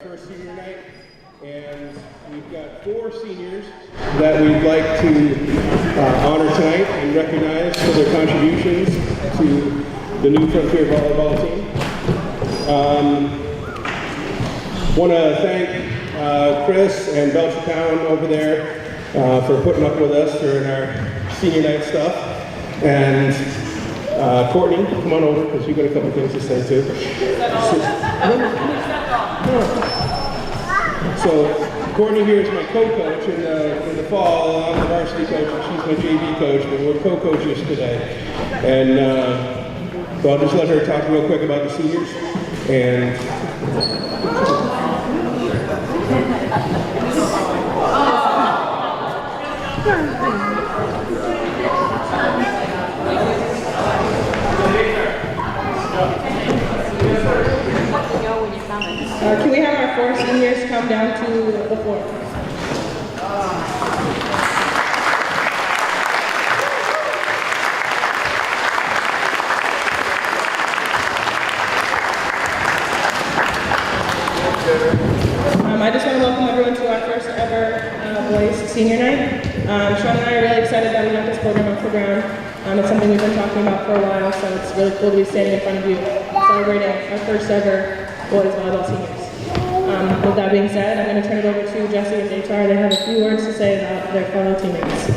first senior night, and we've got 4 seniors that we'd like to honor tonight and recognize for their contributions to the new Frontier volleyball team. Want to thank Chris and Belchertown over there for putting up with us during our senior night stuff, and Courtney, come on over because you've got a couple things to say too. So Courtney here is my co-coach in the fall. I'm the varsity coach and she's my JV coach, but we're co-coaches today. And so I'll just let her talk real quick about the seniors. Can we have our 4 seniors come down to the floor? I just want to welcome everyone to our first ever boys senior night. Sean and I are really excited that we got this program off the ground. It's something we've been talking about for a while, so it's really cool to be standing in front of you celebrating our first ever boys volleyball seniors. With that being said, I'm going to turn it over to Jesse and HR. They have a few words to say about their fellow teammates.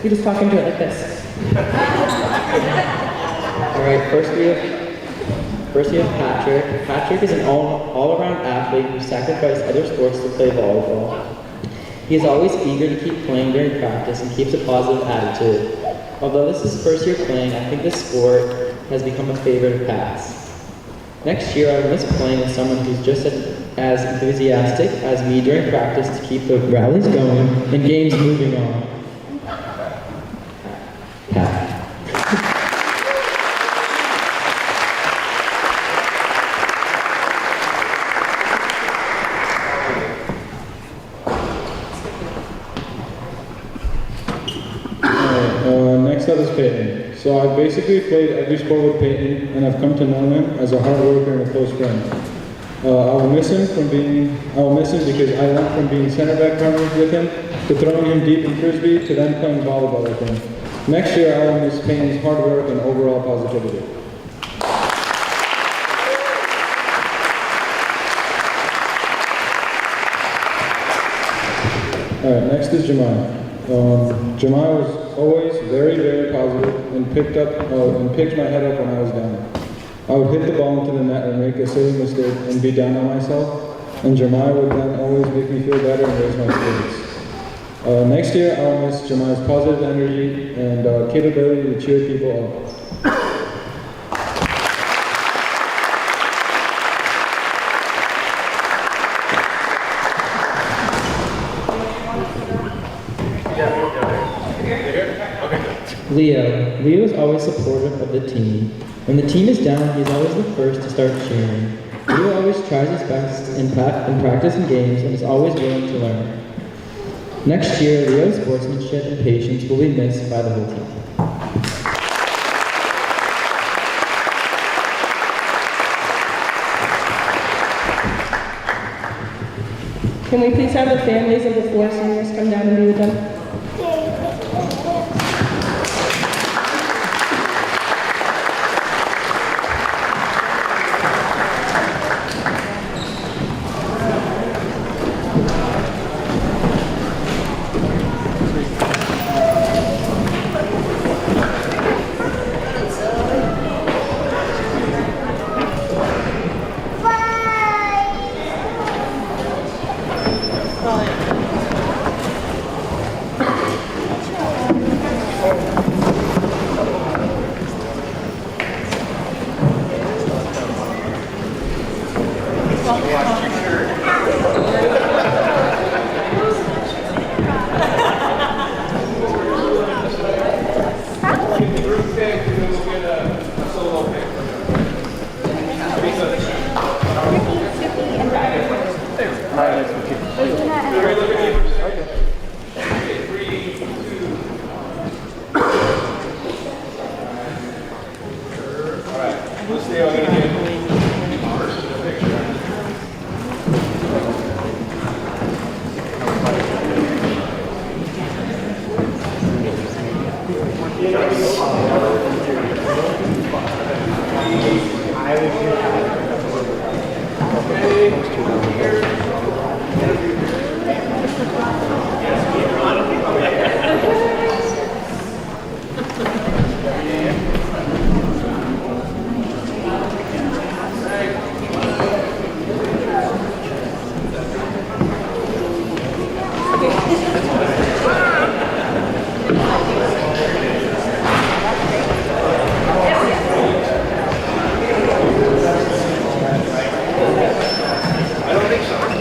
You just talk into it like this. All right, first we have Patrick. Patrick is an all-around athlete who sacrificed other sports to play volleyball. He is always eager to keep playing during practice and keeps a positive attitude. Although this is his first year playing, I think this sport has become a favorite of Pat's. Next year, I will miss playing with someone who's just as enthusiastic as me during practice to keep the rallies going and games moving on. Pat. Next up is Peyton. So I've basically played every sport with Peyton, and I've come to know him as a hard worker and a close friend. I will miss him because I went from being center back partners with him to throwing him deep in frisbee to then playing volleyball with him. Next year I will miss Peyton's hard work and overall positivity. Alright, next is Jemai. Jemai was always very, very positive and picked my head up when I was down. I would hit the ball into the net and make a silly mistake and be down on myself, and Jemai would then always make me feel better and raise my spirits. Next year, I will miss Jemai's positive energy and capability to cheer people up. Leo is always supportive of the team. When the team is down, he is always the first to start cheering. Leo always tries his best in practice and games and is always willing to learn. Next year, Leo's sportsmanship and patience will be missed by the whole team. Can we please have the families of the 4 seniors come down and be with them? Okay, 3, 2, I don't think so.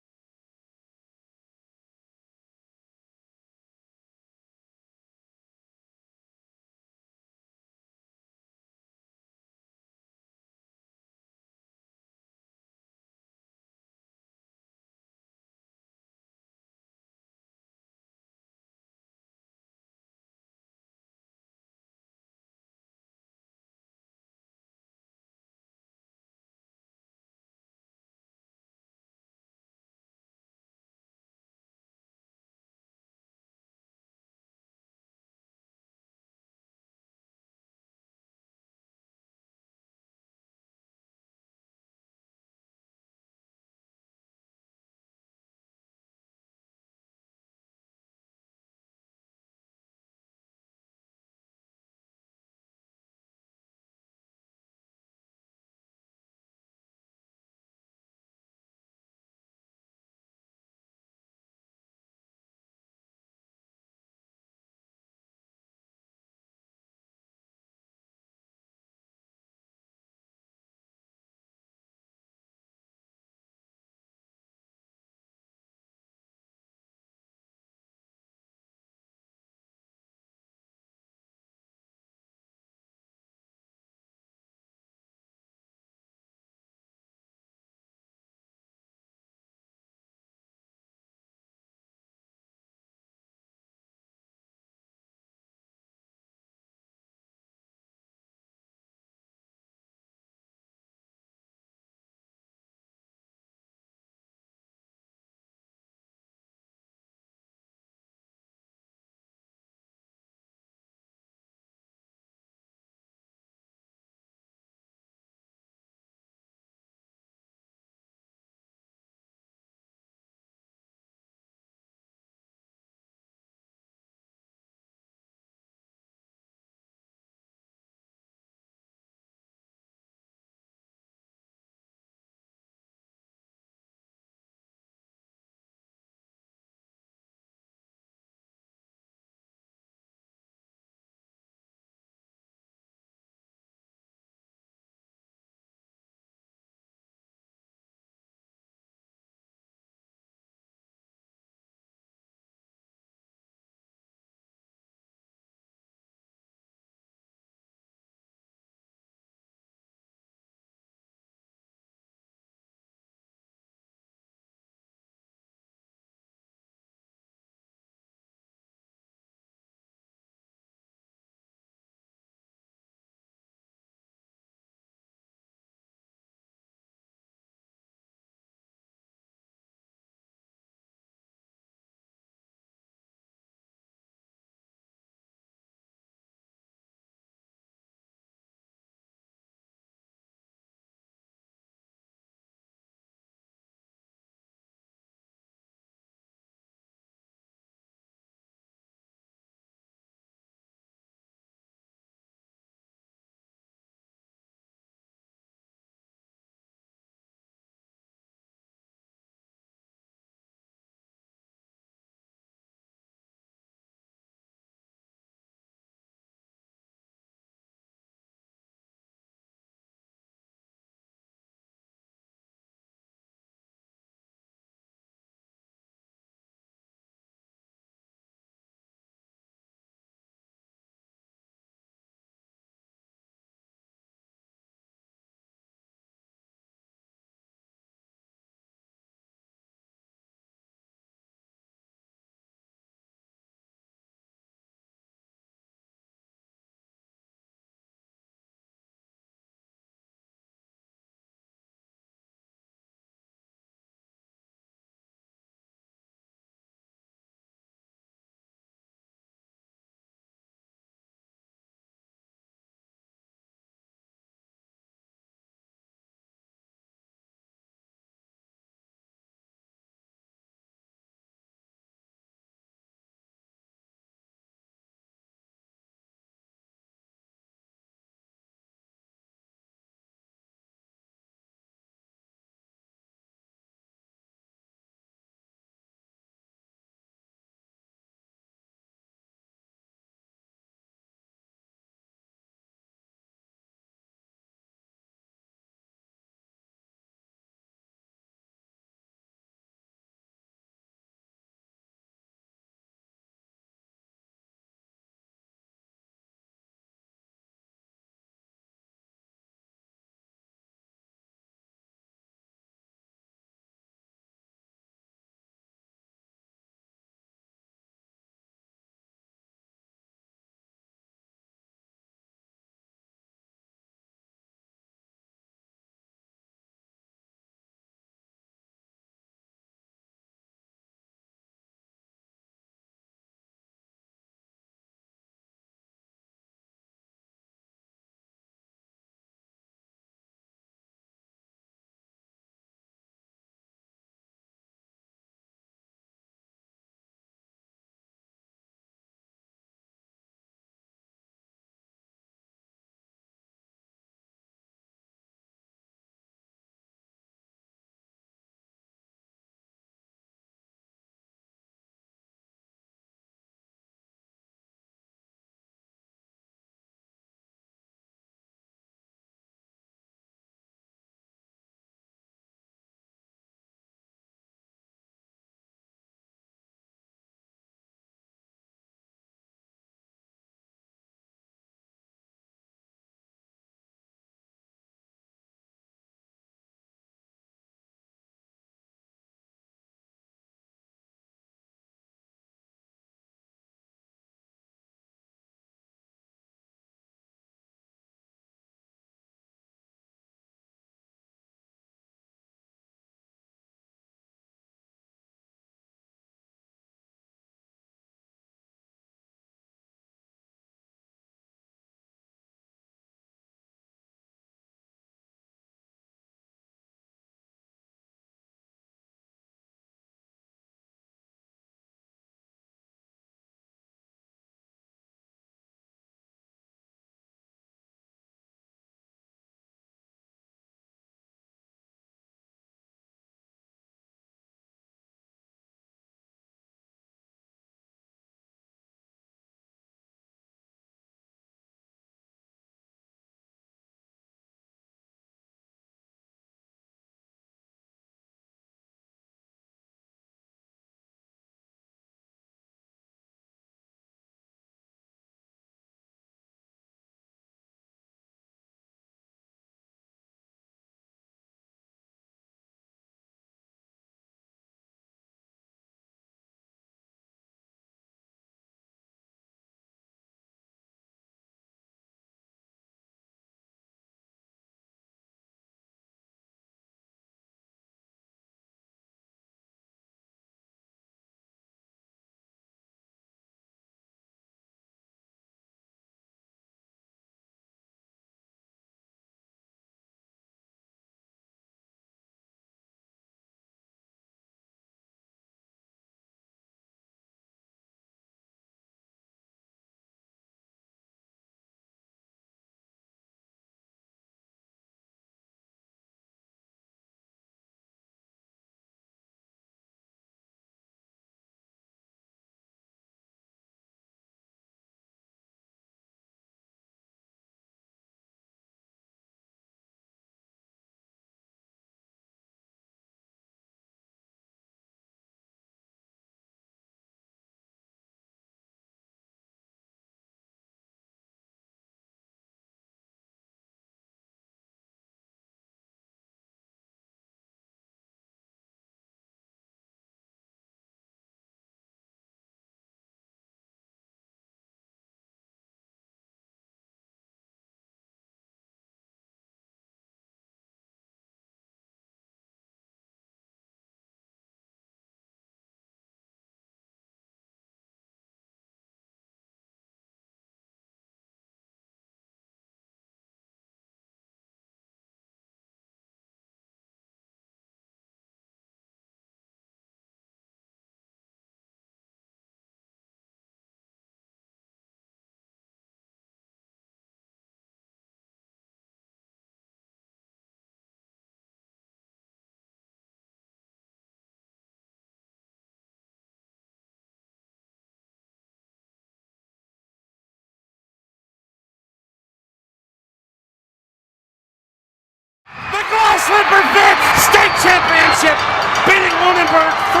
Slipper Fitz state championship, beating Lunenburg 3-2.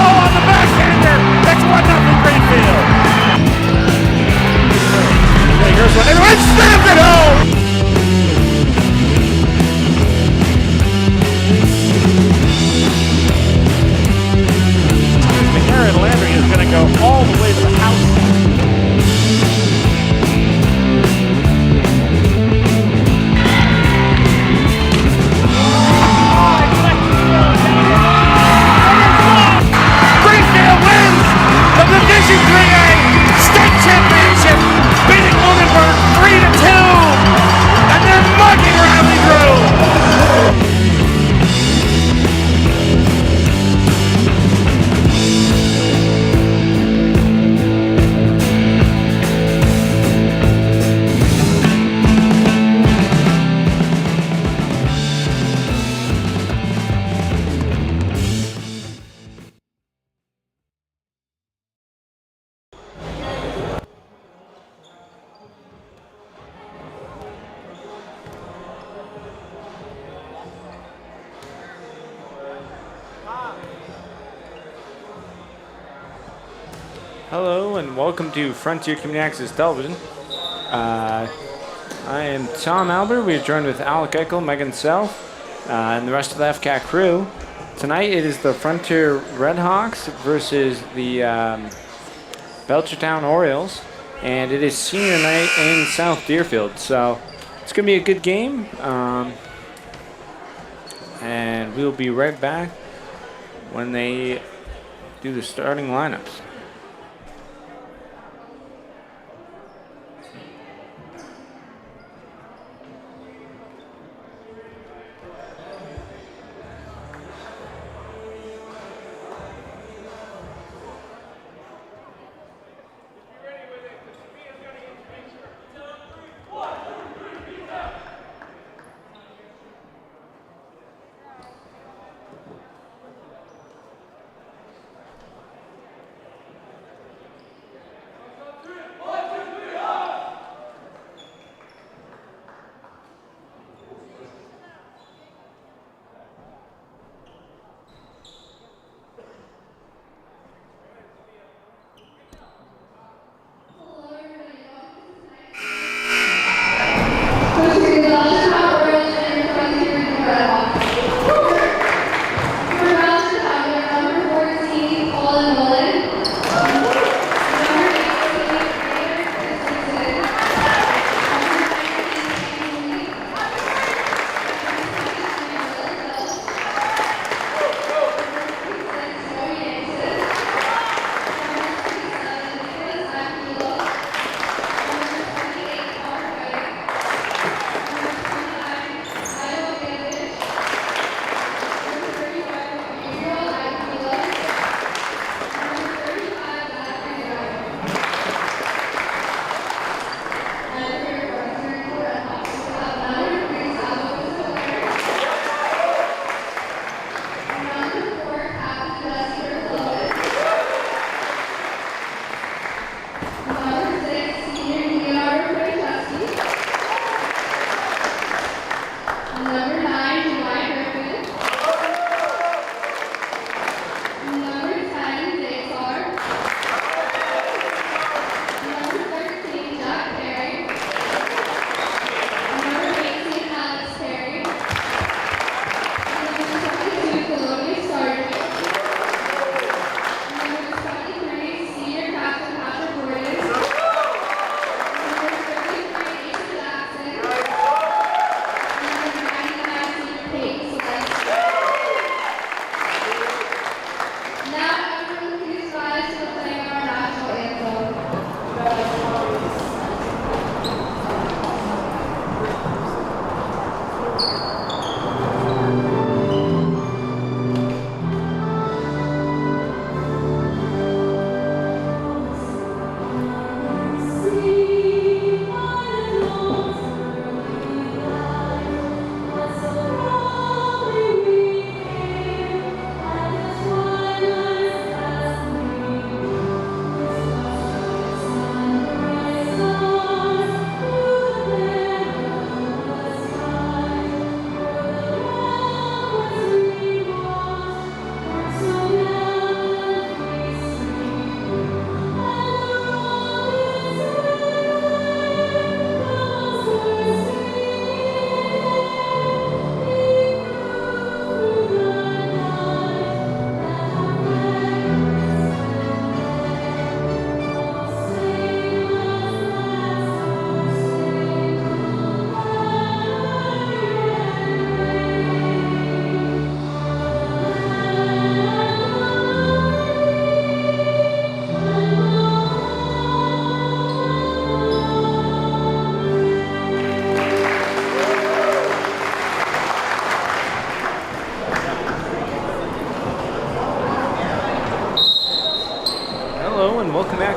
On the backhander, that's 1-0 Greenfield. Here's one, everyone slams it home. Aaron Landry is going to go all the way to the house. The Division 3A state championship, beating Lunenburg 3-2, and they're mugging Riley Grove. Hello and welcome to Frontier Community Access Television. I am Tom Albert. We are joined with Alec Eckel, Megan Self, and the rest of the FCAT crew. Tonight it is the Frontier Redhawks versus the Belchertown Orioles, and it is senior night in South Deerfield. So it's going to be a good game, and we'll be right back when they do the starting lineups.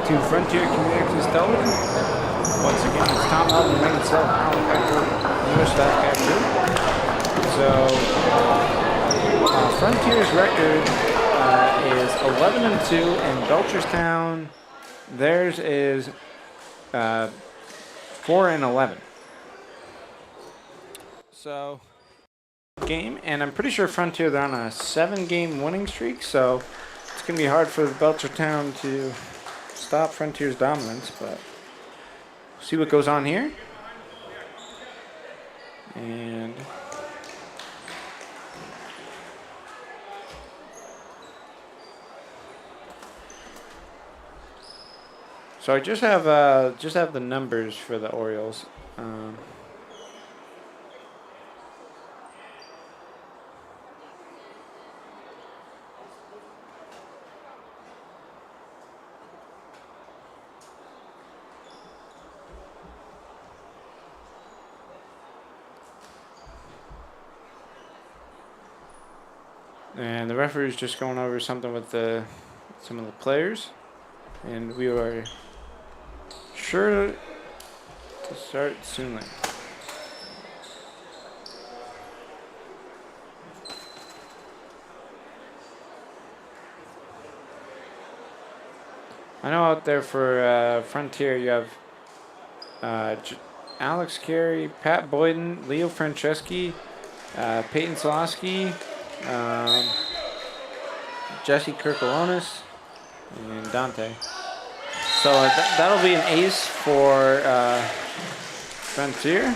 to Frontier Communities Television. Once again, it's Tom Elton, Megan Self, Alan Becker, English Staff Capture. So, Frontier's record is 11-2, and Belchertown, theirs is 4-11. So, game, and I'm pretty sure Frontier, they're on a 7-game winning streak, so it's going to be hard for Belchertown to stop Frontier's dominance, but see what goes on here. And so I just have the numbers for the Orioles. And the referee's just going over something with some of the players, and we are sure to start soon. I know out there for Frontier you have Alex Carey, Pat Boyden, Leo Franceschi, Peyton Solosky, Jesse Kirkalonis, and Dante. So that'll be an ace for Frontier.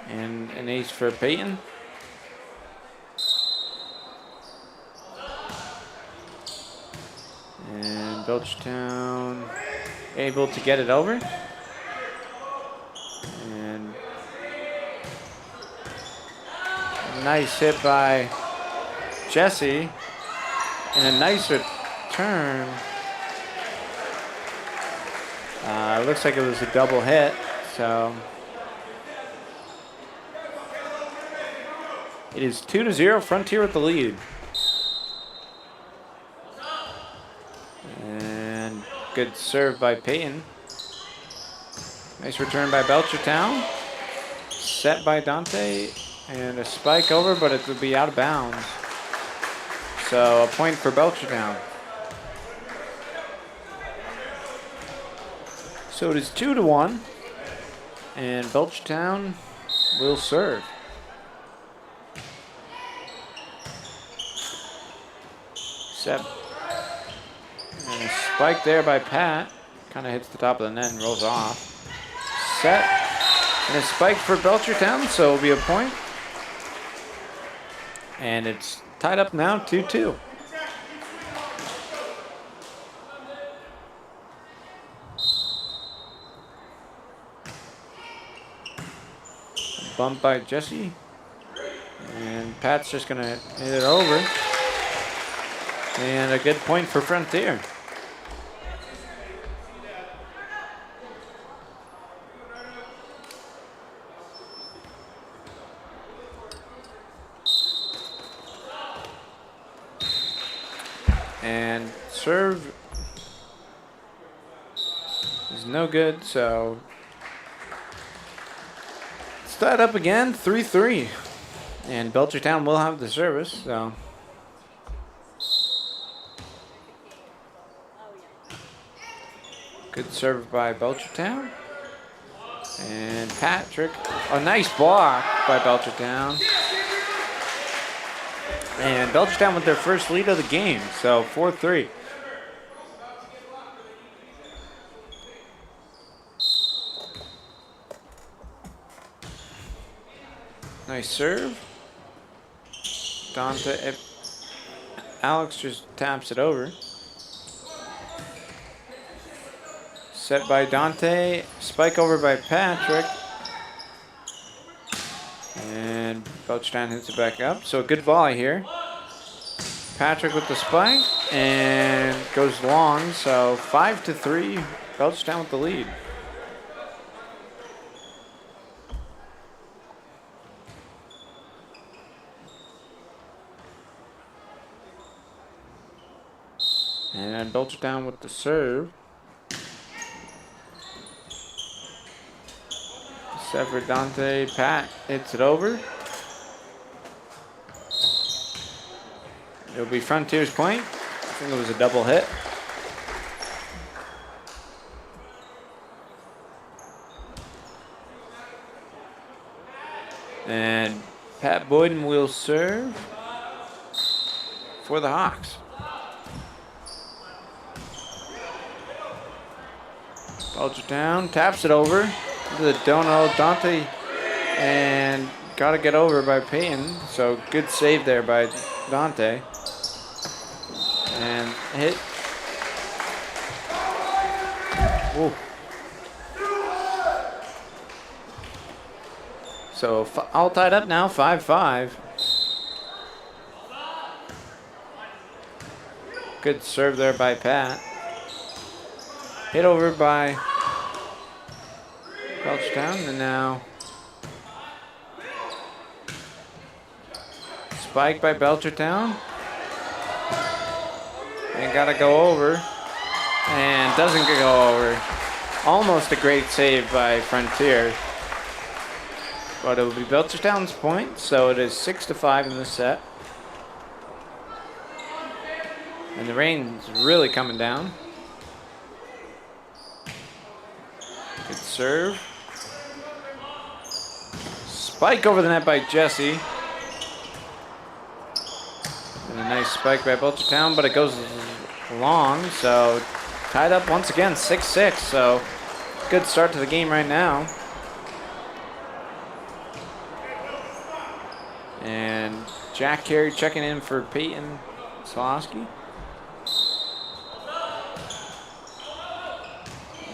And an ace for Peyton. And Belchertown able to get it over. And nice hit by Jesse. And a nice return. It looks like it was a double hit. So it is 2-0, Frontier with the lead. And good serve by Peyton. Nice return by Belchertown. Set by Dante. And a spike over, but it will be out of bounds. So a point for Belchertown. So it is 2-1. And Belchertown will serve. Set. And a spike there by Pat. Kind of hits the top of the net and rolls off. Set. And a spike for Belchertown, so it'll be a point. And it's tied up now, 2-2. Bump by Jesse. And Pat's just going to hit it over. And a good point for Frontier. And serve is no good, so it's tied up again, 3-3. And Belchertown will have the service, so. Good serve by Belchertown. And Patrick, a nice block by Belchertown. And Belchertown with their first lead of the game, so 4-3. Nice serve. Dante, Alex just taps it over. Set by Dante, spike over by Patrick. And Belchertown hits it back up. So a good volley here. Patrick with the spike and goes long. So 5-3, Belchertown with the lead. And Belchertown with the serve. Set for Dante. Pat hits it over. It'll be Frontier's point. I think it was a double hit. And Pat Boyden will serve for the Hawks. Belchertown taps it over to the donut. Dante, and got to get over by Peyton. So good save there by Dante. And hit. Whoa. So all tied up now, 5-5. Good serve there by Pat. Hit over by Belchertown, and now spike by Belchertown. And gotta go over. And doesn't go over. Almost a great save by Frontier. But it will be Belchertown's point, so it is 6-5 in this set. And the rain's really coming down. Good serve. Spike over the net by Jesse. And a nice spike by Belchertown, but it goes long, so tied up once again, 6-6. So good start to the game right now. And Jack Carey checking in for Peyton Slosky.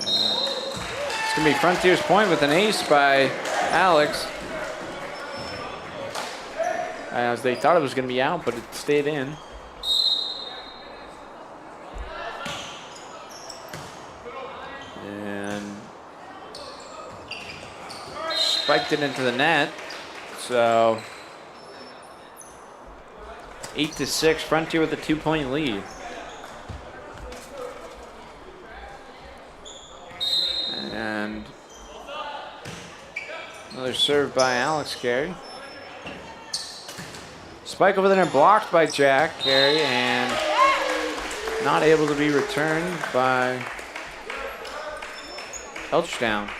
It's going to be Frontier's point with an ace by Alex. As they thought it was going to be out, but it stayed in. And spiked it into the net. So 8-6, Frontier with a 2-point lead. And another serve by Alex Carey. Spike over there blocked by Jack Carey and not able to be returned by Belchertown.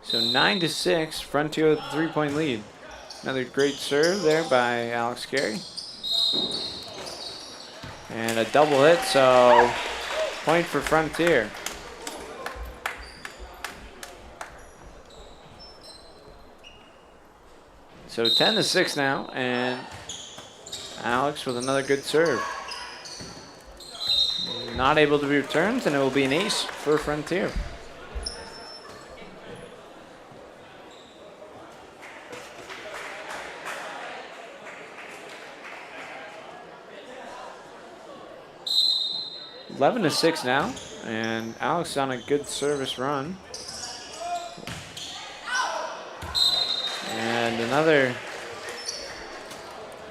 So 9-6, Frontier with a 3-point lead. Another great serve there by Alex Carey. And a double hit, so point for Frontier. So 10-6 now, and Alex with another good serve. Not able to be returned, and it will be an ace for Frontier. Eleven to 6 now, and Alex on a good service run. And another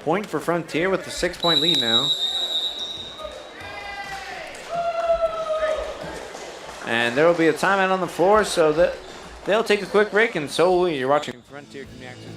point for Frontier with the 6-point lead now. And there will be a timeout on the floor, so that they'll take a quick break, and so will we. You're watching Frontier Community Access.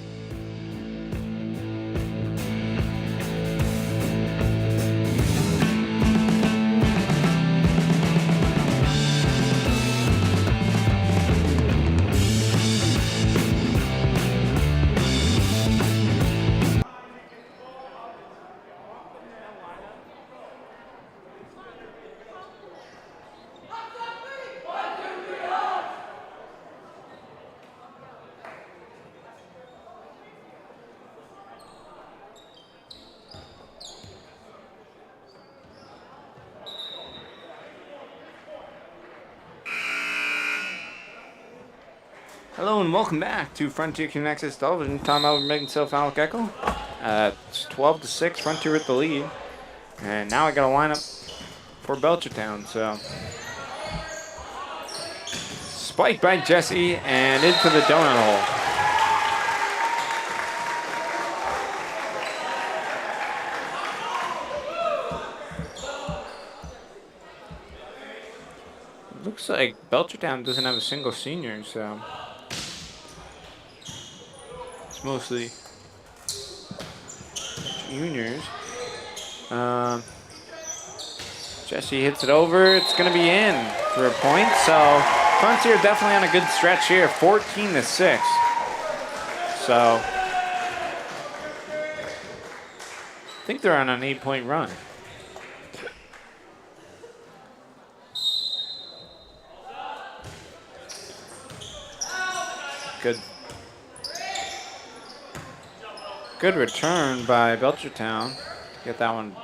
Hello and welcome back to Frontier Community Access Television. Tom Albert, Megan Self, Alec Eckel. It's 12-6, Frontier with the lead. And now I got a lineup for Belchertown. So spiked by Jesse and into the donut hole. looks like Belchertown doesn't have a single senior, so it's mostly juniors. Jesse hits it over. It's going to be in for a point. So Frontier definitely on a good stretch here, 14-6. So I think they're on an 8-point run. Good return by Belchertown. Get that one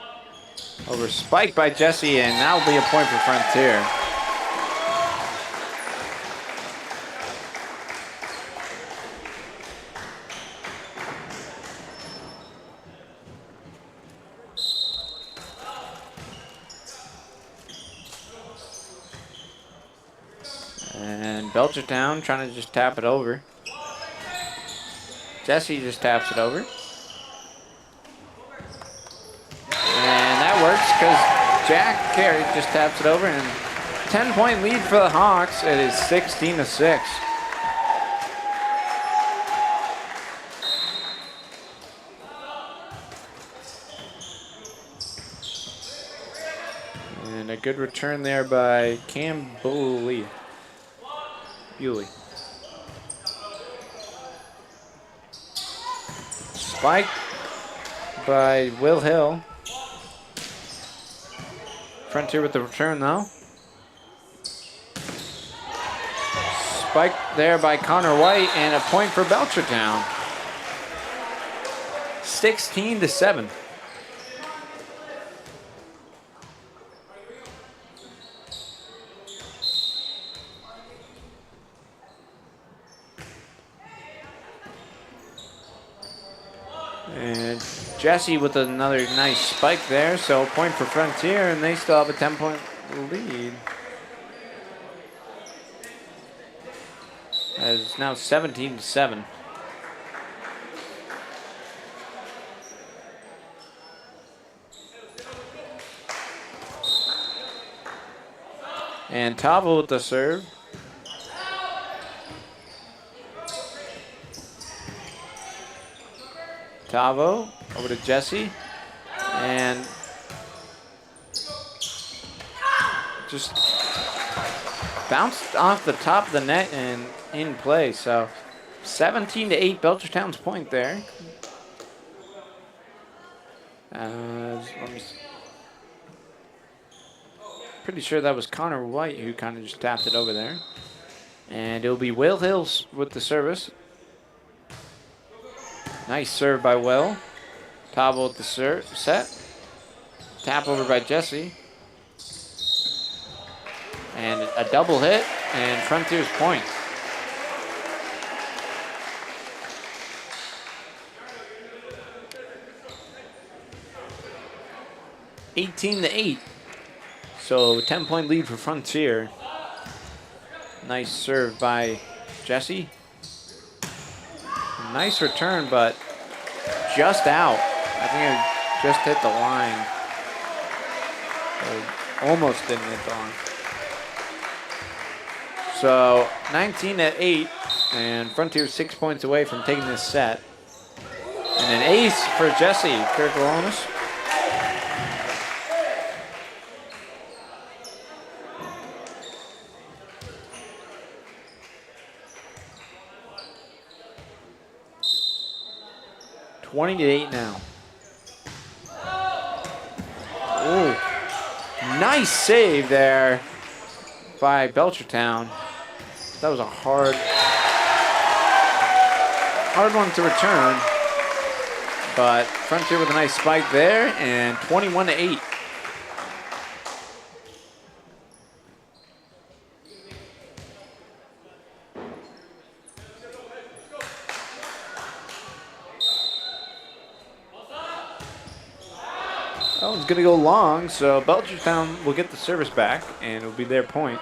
over, spiked by Jesse, and that will be a point for Frontier. And Belchertown trying to just tap it over. Jesse just taps it over. And that works because Jack Carey just taps it over, and 10-point lead for the Hawks. It is 16-6. And a good return there by Cam Bewley. Spiked by Will Hill. Frontier with the return though. Spiked there by Connor White, and a point for Belchertown. 16-7. And Jesse with another nice spike there, so a point for Frontier, and they still have a 10-point lead. It's now 17-7. And Tavo with the serve. Tavo over to Jesse, and just bounced off the top of the net and in play. So 17-8, Belchertown's point there. Pretty sure that was Connor White who kind of just tapped it over there. And it'll be Will Hills with the service. Nice serve by Will. Tavo with the set. Tap over by Jesse. And a double hit, and Frontier's point. (18-8). So 10-point lead for Frontier. Nice serve by Jesse. Nice return, but just out. I think it just hit the line. Or almost didn't hit the line. So 19-8, and Frontier 6 points away from taking this set. And an ace for Jesse Kirkalonis. (20-8) now. Ooh, nice save there by Belchertown. That was a hard one to return, but Frontier with a nice spike there, and 21-8. Oh, it's going to go long, so Belchertown will get the service back, and it'll be their point.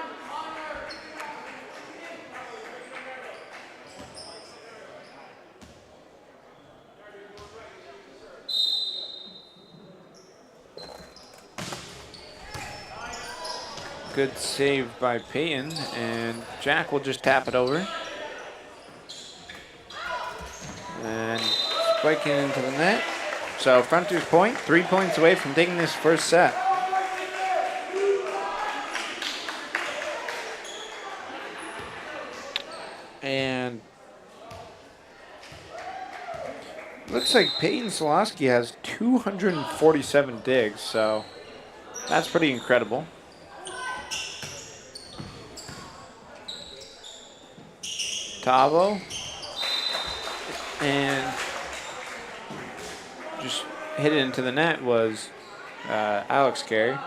Good save by Peyton, and Jack will just tap it over. And spiking into the net. So Frontier's point, 3 points away from taking this first set. And looks like Peyton Solosky has 247 digs, so that's pretty incredible. Tavo. And just hit it into the net was Alex Carey.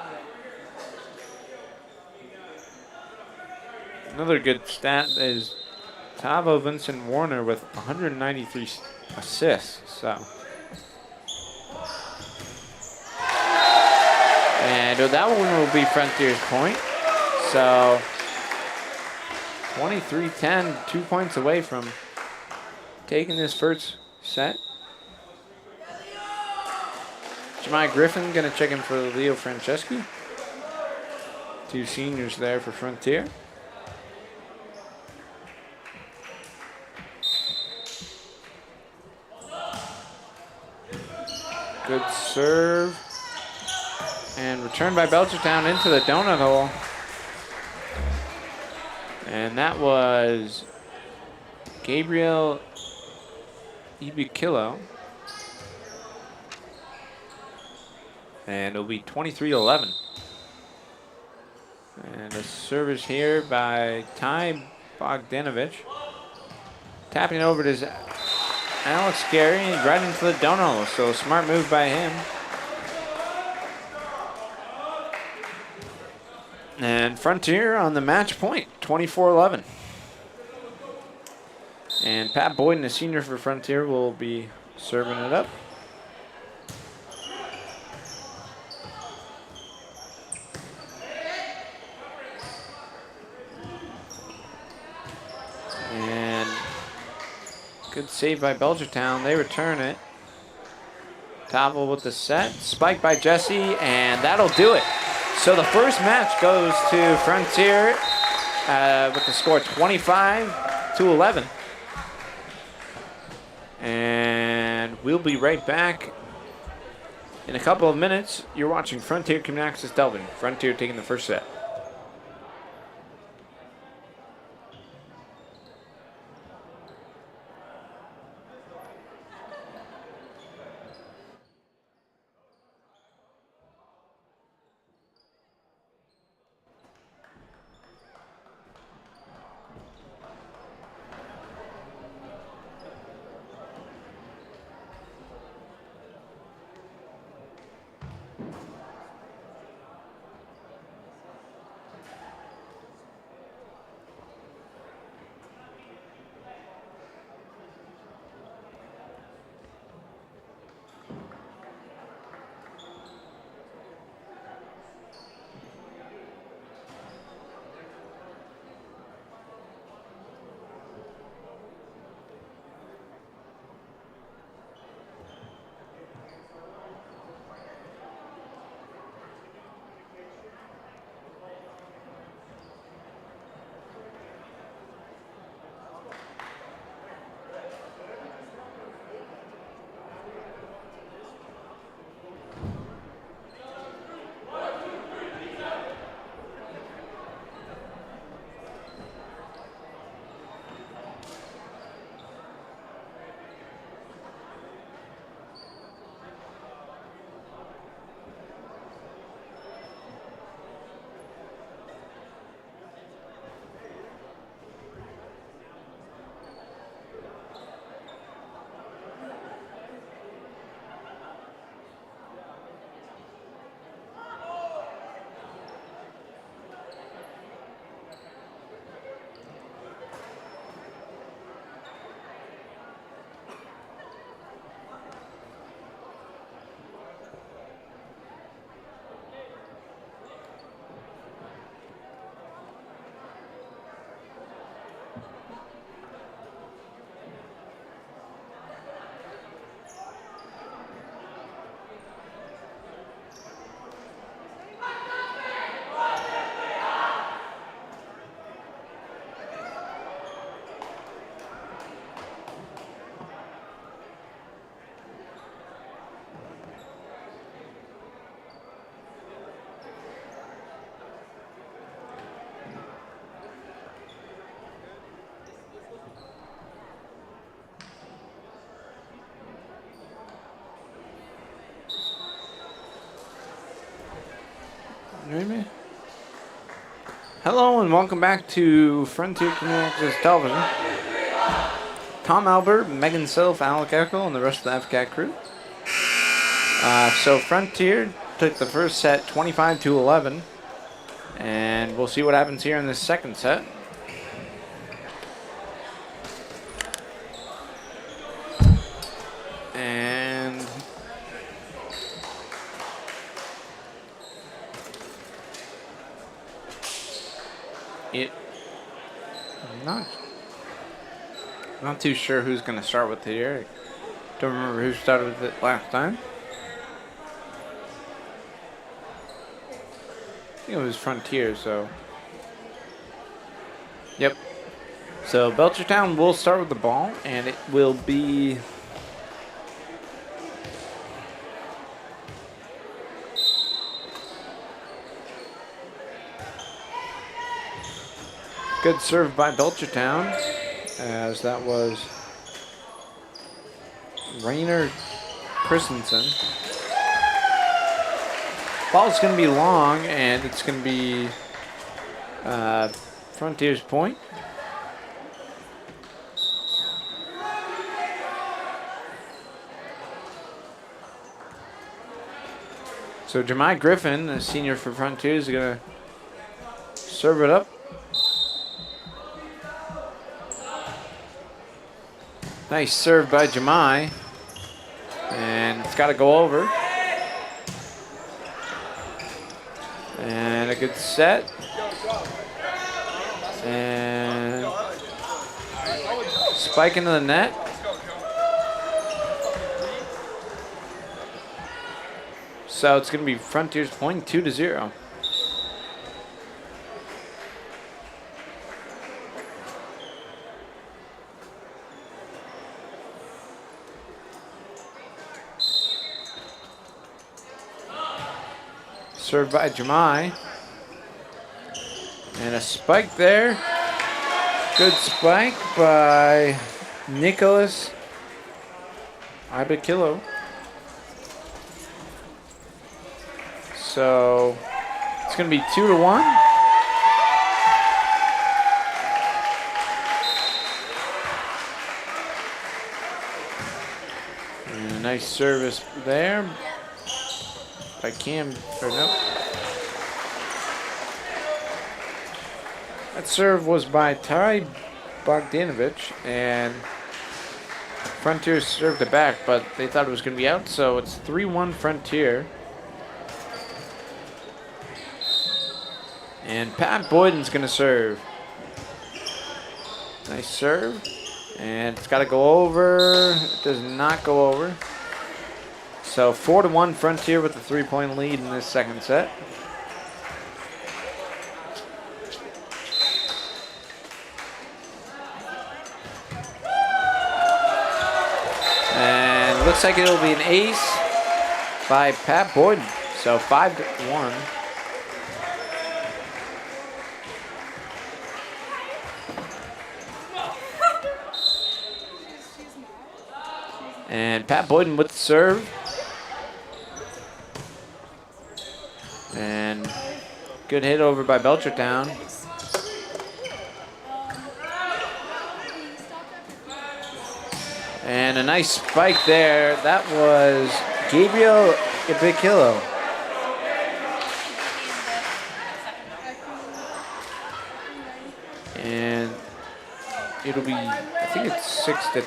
Another good stat is Tavo Vincent Warner with 193 assists. So, and that one will be Frontier's point. So 23-10, 2 points away from taking this first set. Jemai Griffin gonna check in for Leo Franceschi. 2 seniors there for Frontier. Good serve. And returned by Belchertown into the donut hole. And that was Gabriel Ibikillo. And it'll be 23-11. And a service here by Ty Bogdanovich. Tapping it over to Alex Gary right into the donut hole. So smart move by him. And Frontier on the match point, 24-11. And Pat Boyden, a senior for Frontier, will be serving it up. And good save by Belchertown. They return it. Tavo with the set. Spike by Jesse, and that'll do it. So the first match goes to Frontier with the score 25-11. And we'll be right back in a couple of minutes. You're watching Frontier Community Access Delvin. Frontier taking the first set. Maybe. Hello and welcome back to Frontier Community Access Television. Tom Albert, Megan Self, Alec Eckel, and the rest of the FCAT crew. So Frontier took the first set 25-11, and we'll see what happens here in this second set. And I'm not too sure who's going to start with it here. Don't remember who started with it last time. I think it was Frontier, so. Yep. So Belchertown will start with the ball, and it will be good serve by Belchertown, as that was Rainer Christensen. Ball's going to be long, and it's going to be Frontier's point. So Jemai Griffin, a senior for Frontier, is going to serve it up. Nice serve by Jemai. And it's got to go over. And a good set. And spike into the net. So it's going to be Frontier's point, 2-0. Served by Jemai. And a spike there. Good spike by Nicholas Ibakillo. So it's going to be 2-1. And a nice service there by Cam, or no. That serve was by Ty Bogdanovich, and Frontier served it back, but they thought it was going to be out, so it's 3-1 Frontier. And Pat Boyden's going to serve. Nice serve. And it's got to go over. It does not go over. So 4-1 Frontier with a 3-point lead in this second set. And looks like it'll be an ace by Pat Boyden. So 5-1. And Pat Boyden with the serve. And good hit over by Belchertown. And a nice spike there. That was Gabriel Ibikillo. And it'll be, I think it's 6-2.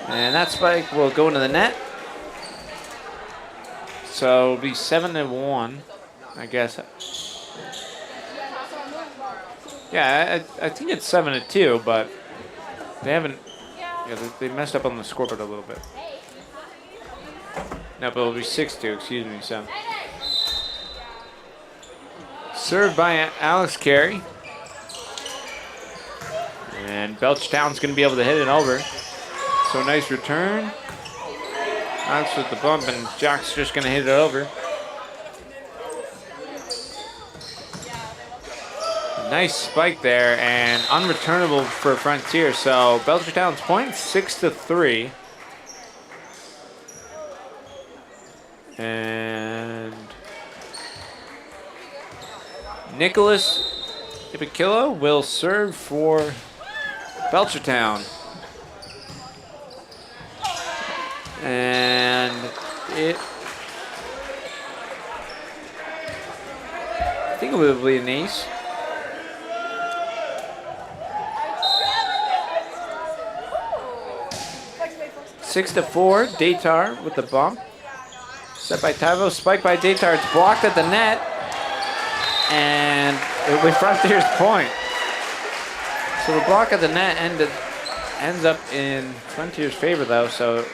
And that spike will go into the net. So it'll be 7-1, I guess. Yeah, I think it's 7-2, but they haven't. Yeah, they messed up on the scoreboard a little bit. No, but it'll be 6-2. Excuse me. So served by Alex Carey, and Belchertown's going to be able to hit it over. So nice return. Alex with the bump, and Jock's just going to hit it over. Nice spike there, and unreturnable for Frontier. So Belchertown's point, 6-3. And Nicholas Ibikillo will serve for Belchertown. And I think it will be an ace. Six to 4, Datar with the bump. Set by Tyvo, spike by Datar, it's blocked at the net. And it will be Frontier's point. So the block at the net ends up in Frontier's favor though, so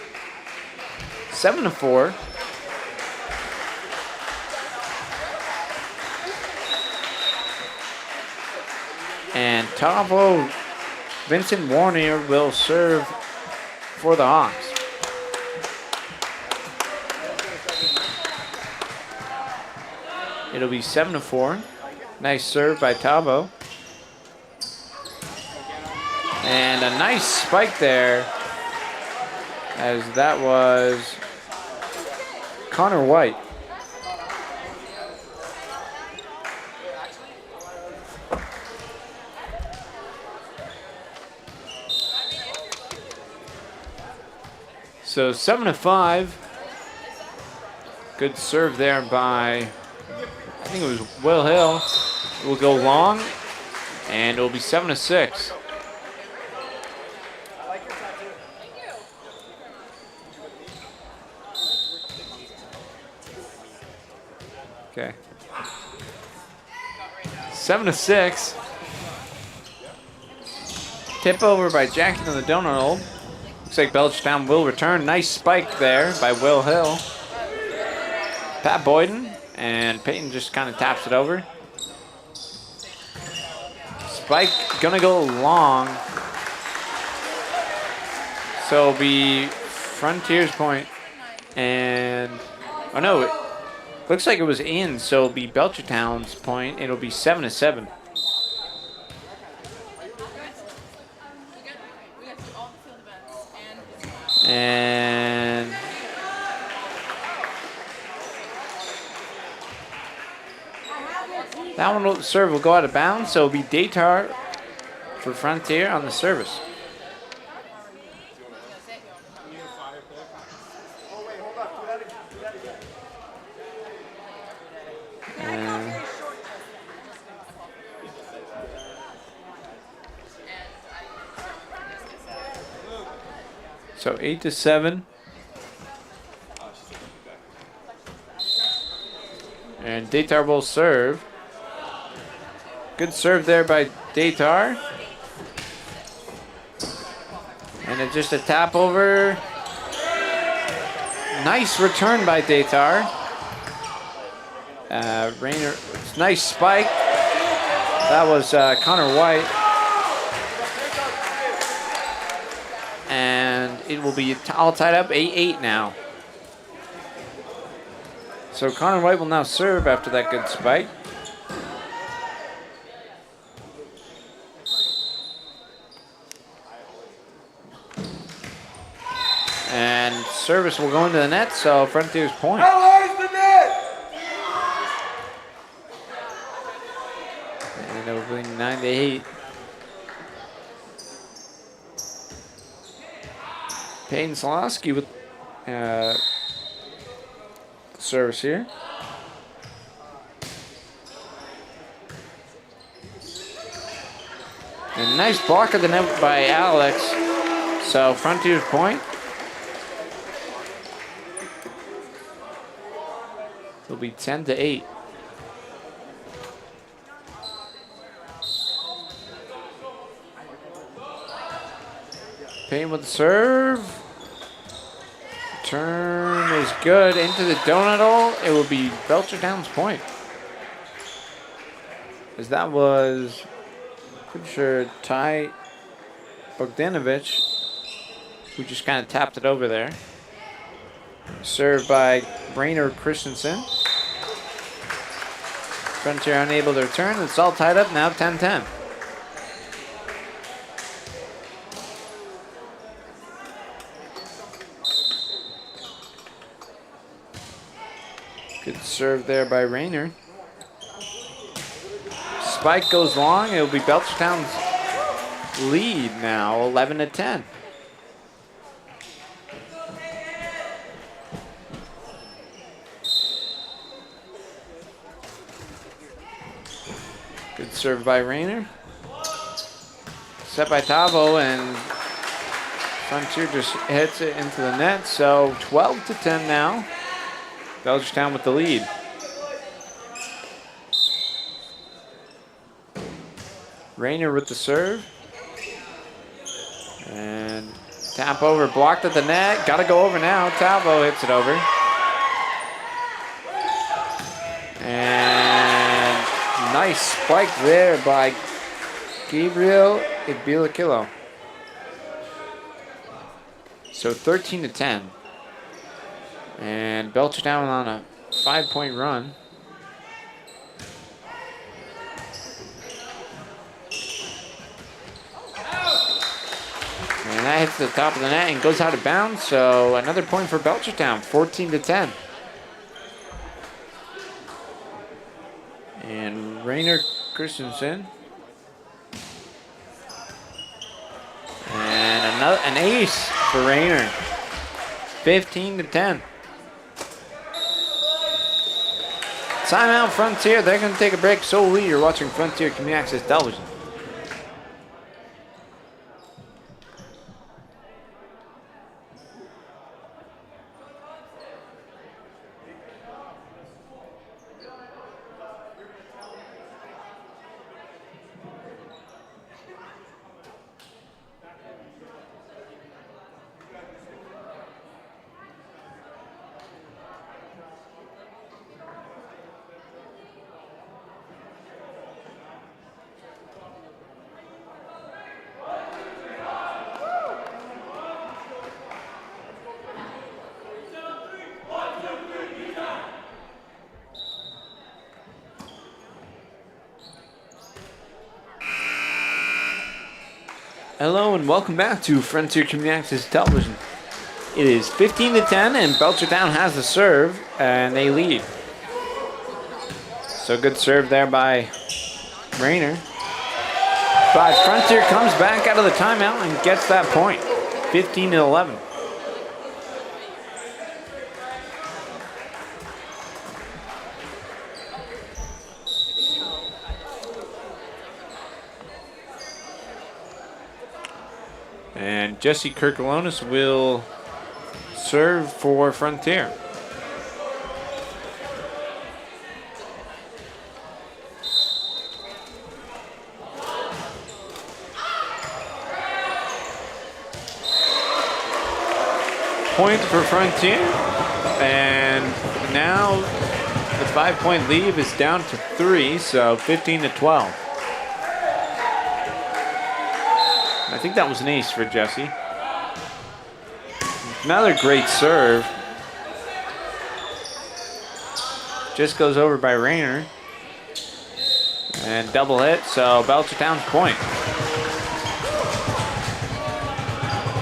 7 to 4. And Tavo Vincent Warner will serve for the Hawks. It'll be 7 to 4. Nice serve by Tavo. And a nice spike there, as that was Connor White. So 7 to 5. Good serve there by, I think it was Will Hill. It will go long, and it will be 7 to 6. Okay. 7 to 6. Tip over by Jackson on the donut hole. Looks like Belchertown will return. Nice spike there by Will Hill. Pat Boyden, and Peyton just kind of taps it over. Spike gonna go long. So it'll be Frontier's point. And, oh no, it looks like it was in, so it'll be Belchertown's point. It'll be 7 to 7. And that one will serve will go out of bounds, so it'll be Datar for Frontier on the service. And so 8 to 7. And Datar will serve. Good serve there by Datar. And it's just a tap over. Nice return by Datar. Rainer, nice spike. That was Connor White. And it will be all tied up 8-8 now. So Connor White will now serve after that good spike. And service will go into the net, so Frontier's point. Where's the net? And it will be 9 to 8. Peyton Solowski with service here. And nice block of the net by Alex. So Frontier's point. It'll be 10 to 8. Payne with the serve. Turn is good into the donut hole. It will be Belchertown's point. As that was, pretty sure, Ty Bogdanovich, who just kind of tapped it over there. Served by Rainer Christensen. Frontier unable to return. It's all tied up now, 10-10. Good serve there by Rayner. Spike goes long. It'll be Belchertown's lead now, 11-10. Good serve by Rayner. Set by Tavo, and Frontier just hits it into the net. So 12-10 now. Belchertown with the lead. Rayner with the serve. And tap over, blocked at the net. Got to go over now. Tavo hits it over. And nice spike there by Gabriel Ibilakilo. So 13-10. And Belchertown on a 5-point run. And that hits the top of the net and goes out of bounds. So another point for Belchertown, 14-10. And Rayner Christensen. And an ace for Rayner. 15-10. Timeout Frontier. They're going to take a break solely. You're watching Frontier Community Access Television. Hello and welcome back to Frontier Community Access Television. It is 15-10 and Belchertown has the serve and they lead. So good serve there by Rayner. But Frontier comes back out of the timeout and gets that point. 15-11. And Jesse Kirkalonis will serve for Frontier. Point for Frontier. And now the 5-point lead is down to 3, so 15-12. I think that was an ace for Jesse. Another great serve. Just goes over by Rayner. And double hit, so Belchertown's point.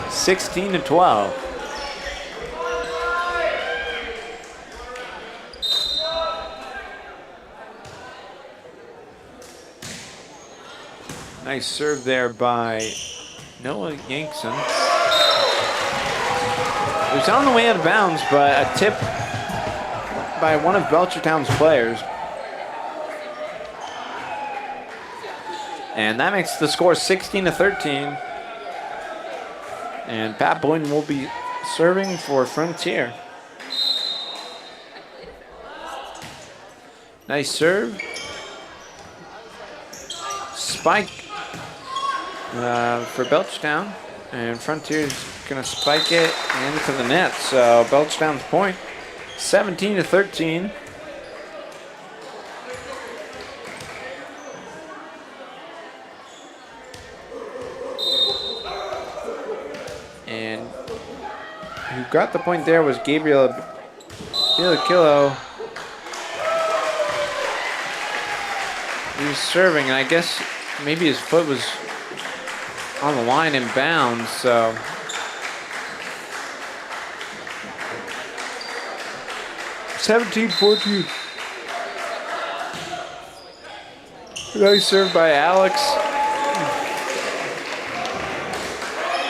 16-12. Nice serve there by Noah Yankson. It was on the way out of bounds, but a tip by one of Belchertown's players. And that makes the score 16-13. And Pat Boyden will be serving for Frontier. Nice serve. Spike for Belchertown, and Frontier's gonna spike it into the net. So Belchertown's point, 17-13. And who got the point there was Gabriel Bilakilo. He was serving, and I guess maybe his foot was on the line in bounds, so. 17-14. Nice serve by Alex.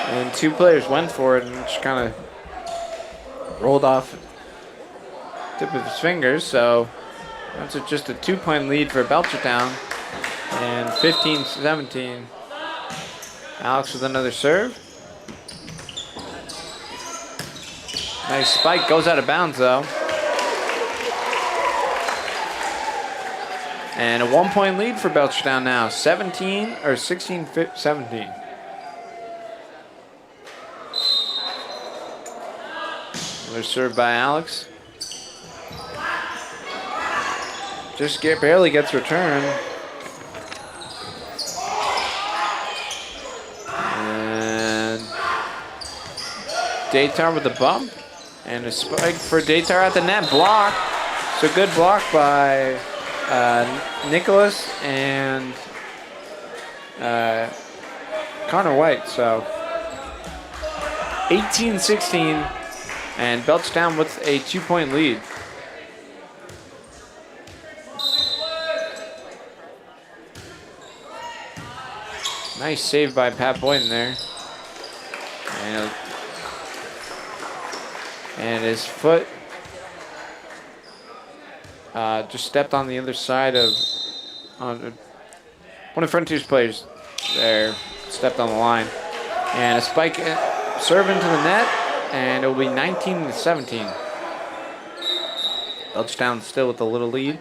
And two players went for it and just kind of rolled off tip of his fingers. So that's just a 2-point lead for Belchertown. And 15-17. Alex with another serve. Nice spike, goes out of bounds though. And a 1-point lead for Belchertown now, 16-17. Another serve by Alex. Just barely gets returned. And Daytar with the bump. And a spike for Daytar at the net, block. So good block by Nicholas and Connor White. So 18-16 and Belchertown with a 2-point lead. Nice save by Pat Boynton there. And his foot just stepped on the other side of one of Frontier's players there, stepped on the line. And a spike serve into the net, and it will be 19-17. Belchertown still with a little lead.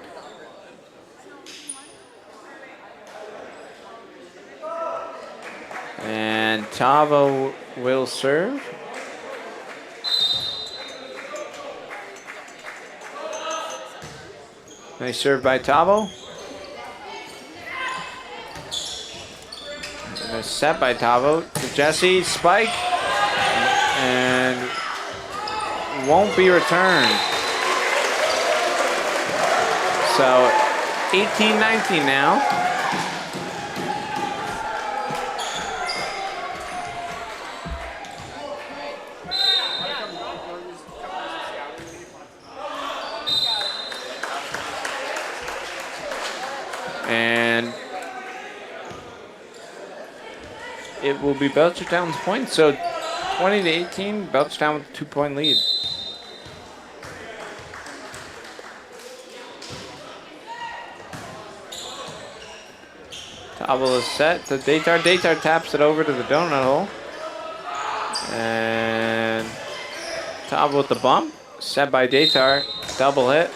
And Tavo will serve. Nice serve by Tavo. And a set by Tavo to Jesse. Spike. And won't be returned. So 18-19 now. And it will be Belchertown's point. So 20-18, Belchertown with a 2-point lead. Tabo is set to Daytar. Daytar taps it over to the donut hole. And Tabo with the bump. Set by Daytar. Double hit.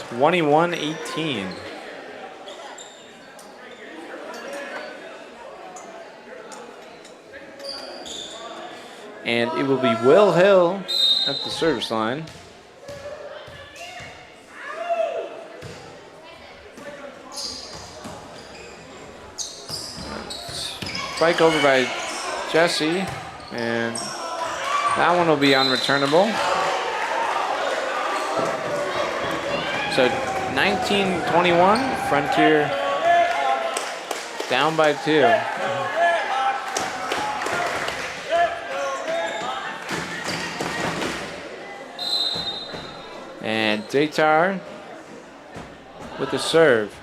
21-18. And it will be Will Hill at the service line. Spike over by Jesse, and that one will be unreturnable. So 19-21, Frontier down by 2. And Daytar with the serve.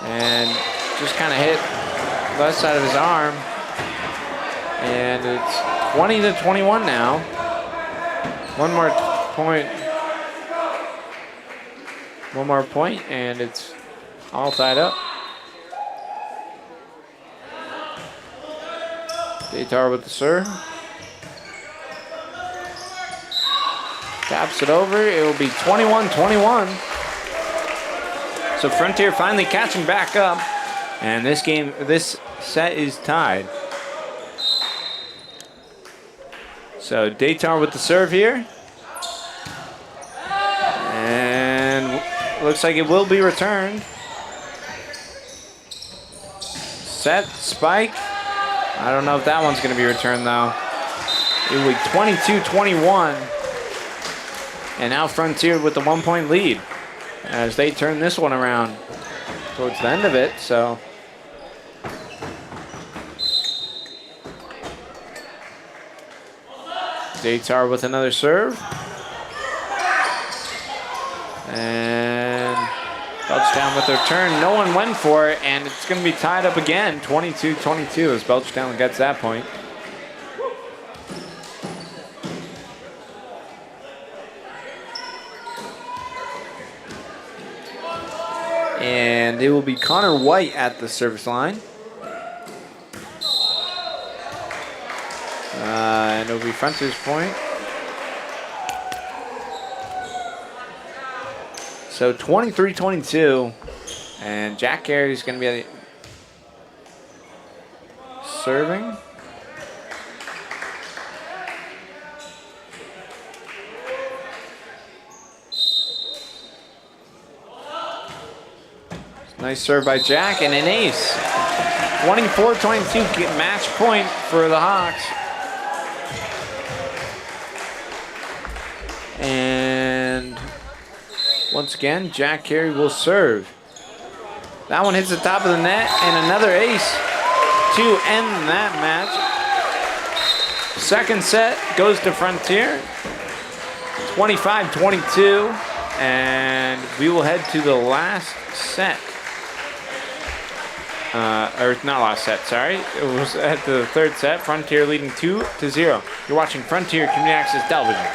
And just kind of hit left side of his arm. And it's 20-21 now. One more point, and it's all tied up. Daytar with the serve. Taps it over. It will be 21-21. So Frontier finally catching back up, and this set is tied. So Daytar with the serve here. And looks like it will be returned. Set, spike. I don't know if that one's going to be returned though. It will be 22-21. And now Frontier with the 1-point lead as they turn this one around towards the end of it. So Datar with another serve. And Belchertown with their turn. No one went for it, and it's going to be tied up again, 22-22 as Belchertown gets that point. And it will be Connor White at the service line. And it'll be Frontier's point. So 23-22. And Jack Carey's going to be serving. Nice serve by Jack and an ace. 24-22, match point for the Hawks. And once again, Jack Carey will serve. That one hits the top of the net and another ace to end that match. Second set goes to Frontier. 25-22, and we will head to the last set. Or not last set, sorry. It was at the third set. Frontier leading 2-0. You're watching Frontier Community Access Television.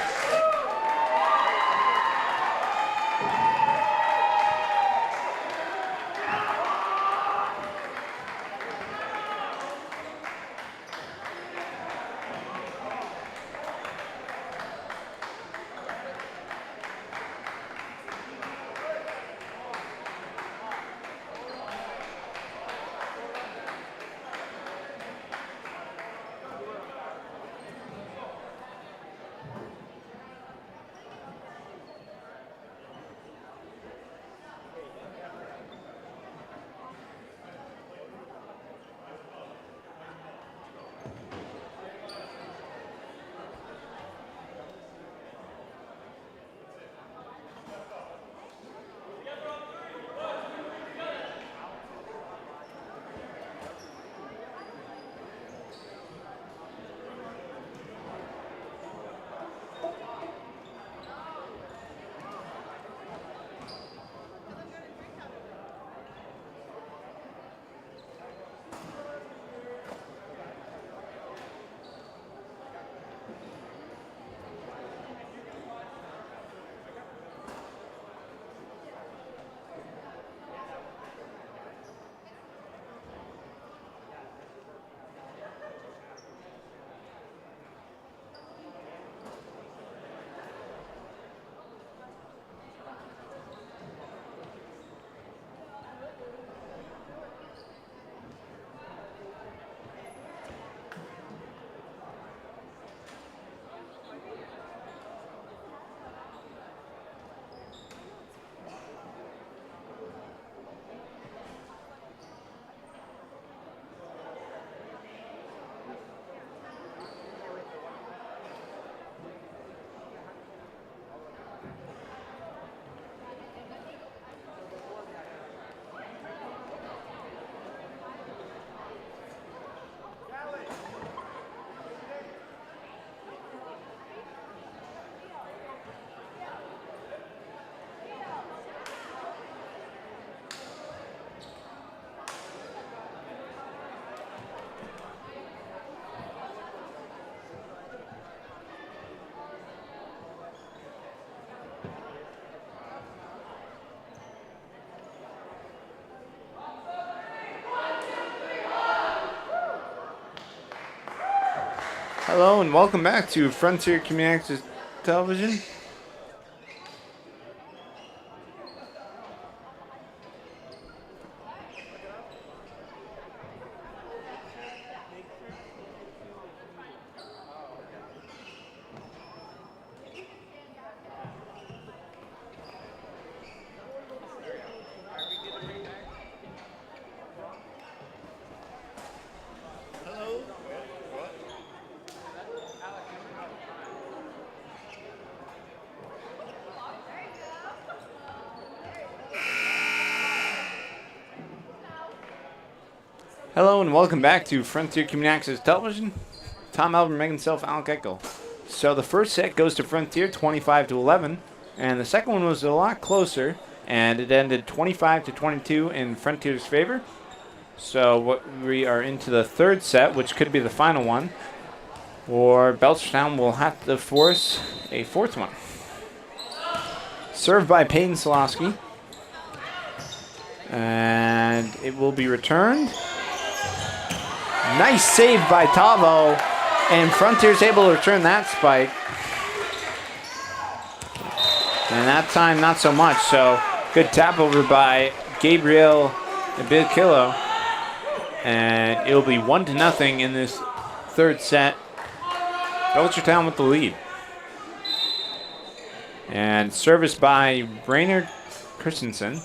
Hello and welcome back to Frontier Community Access Television. Hello and welcome back to Frontier Community Access Television. Tom Albert, Megan Self, Alec Eckel. So the first set goes to Frontier 25-11, and the second one was a lot closer, and it ended 25-22 in Frontier's favor. So we are into the third set, which could be the final one, or Belchertown will have to force a fourth one. Served by Peyton Solosky, and it will be returned. Nice save by Tavo, and Frontier's able to return that spike. And that time, not so much, so good tap over by Gabriel Belchertown. And it'll be 1-0 in this third set. Belchertown with the lead. And service by Raynard Christensen.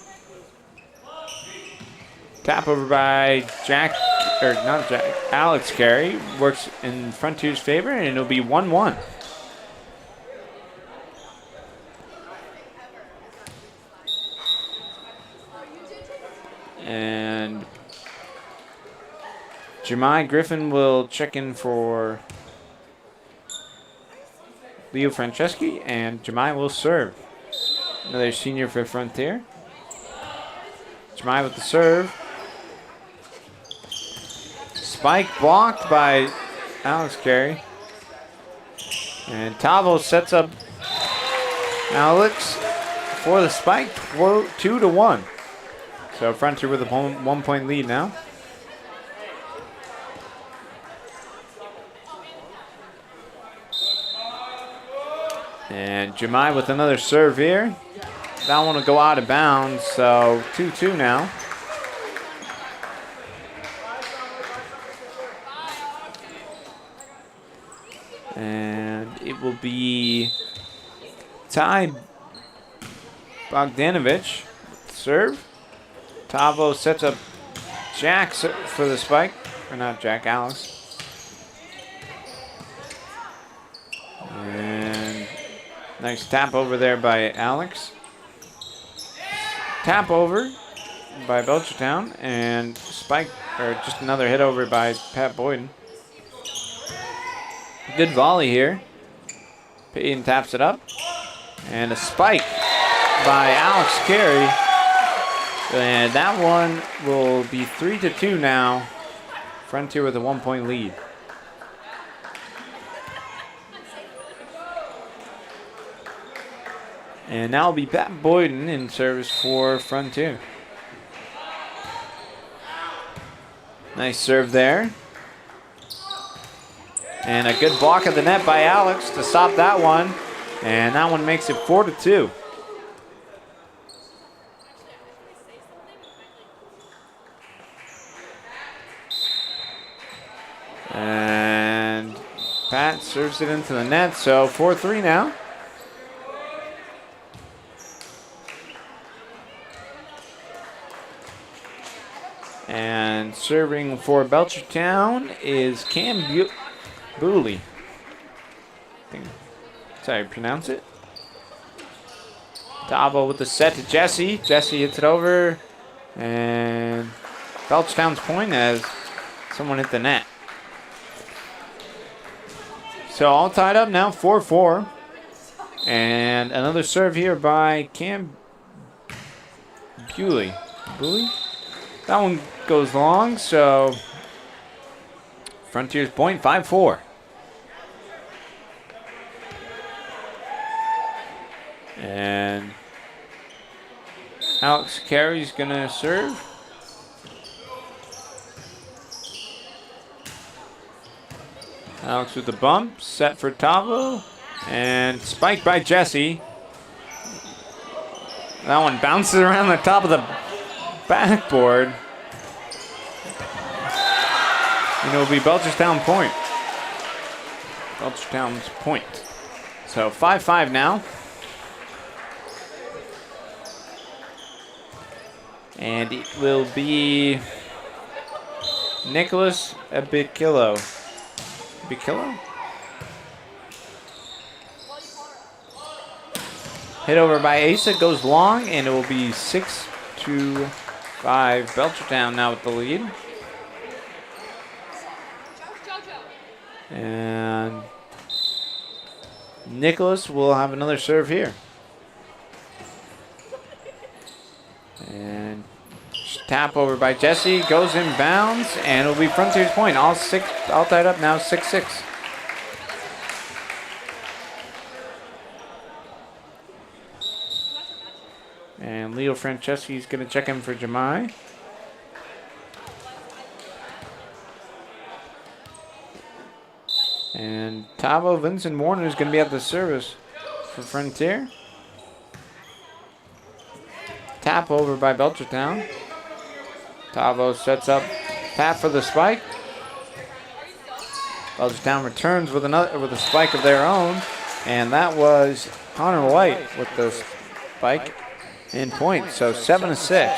Tap over by Alex Carey. Works in Frontier's favor, and it'll be 1-1. And Jemai Griffin will check in for Leo Franceschi, and Jemai will serve. Another senior for Frontier. Jemai with the serve. Spike blocked by Alex Carey. And Tavo sets up Alex for the spike, 2-1. So Frontier with a 1 point lead now. And Jemai with another serve here. That one will go out of bounds, so 2-2 now. And it will be Ty Bogdanovich serve. Tavo sets up Jack for the spike. Or not Jack, Alex. And nice tap over there by Alex. Tap over by Belchertown. And spike, or just another hit over by Pat Boyden. Good volley here. Peyton taps it up. And a spike by Alex Carey. And that one will be 3-2 now. Frontier with a 1 point lead. And now will be Pat Boyden in service for Frontier. Nice serve there. And a good block of the net by Alex to stop that one. And that one makes it 4-2. And Pat serves it into the net, so 4-3 now. And serving for Belchertown is Cam Booley. That's how you pronounce it. Tavo with the set to Jesse. Jesse hits it over. And Belchertown's point as someone hit the net. So all tied up now, 4-4. And another serve here by Cam Bewley. That one goes long, so Frontier's point, 5-4. And Alex Carey's gonna serve. Alex with the bump, set for Tavo, and spiked by Jesse. That one bounces around the top of the backboard. And it'll be Belchertown point. Belchertown's point. So 5-5 now. And it will be Nicholas Abikillo. Hit over by Asa, goes long, and it will be 6-5. Belchertown now with the lead. And Nicholas will have another serve here. And tap over by Jesse, goes in bounds, and it'll be Frontier's point. All tied up now, 6-6. And Leo Franceschi's going to check in for Jemai. And Tavo Vincent Warner is going to be at the service for Frontier. Tap over by Belchertown. Tavo sets up Pat for the spike. Belchertown returns with a spike of their own, and that was Connor White with the spike in point. So 7-6.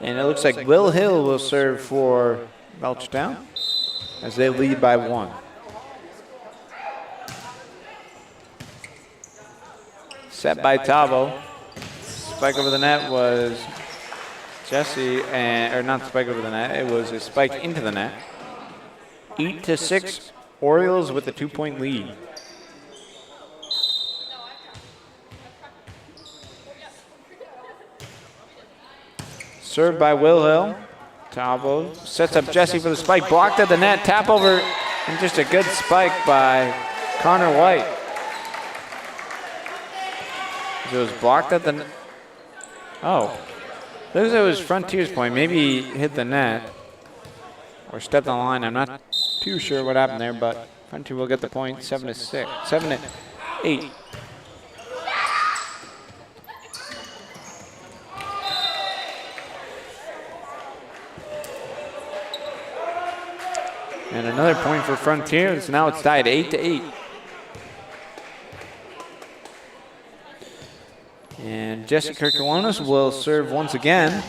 And it looks like Will Hill will serve for Belchertown as they lead by 1. Set by Tavo. Spike over the net was Jesse, or not spike over the net, it was a spike into the net. 8-6, Orioles with a 2-point lead. Served by Will Hill. Tavo sets up Jesse for the spike, blocked at the net, tap over, and just a good spike by Connor White. It was blocked at the net. Oh, looks like it was Frontier's point. Maybe he hit the net or stepped on the line. I'm not too sure what happened there, but Frontier will get the point. 7-6, 7-8. And another point for Frontier. So now it's tied 8-8. And Jesse Kirkalonis will serve once again.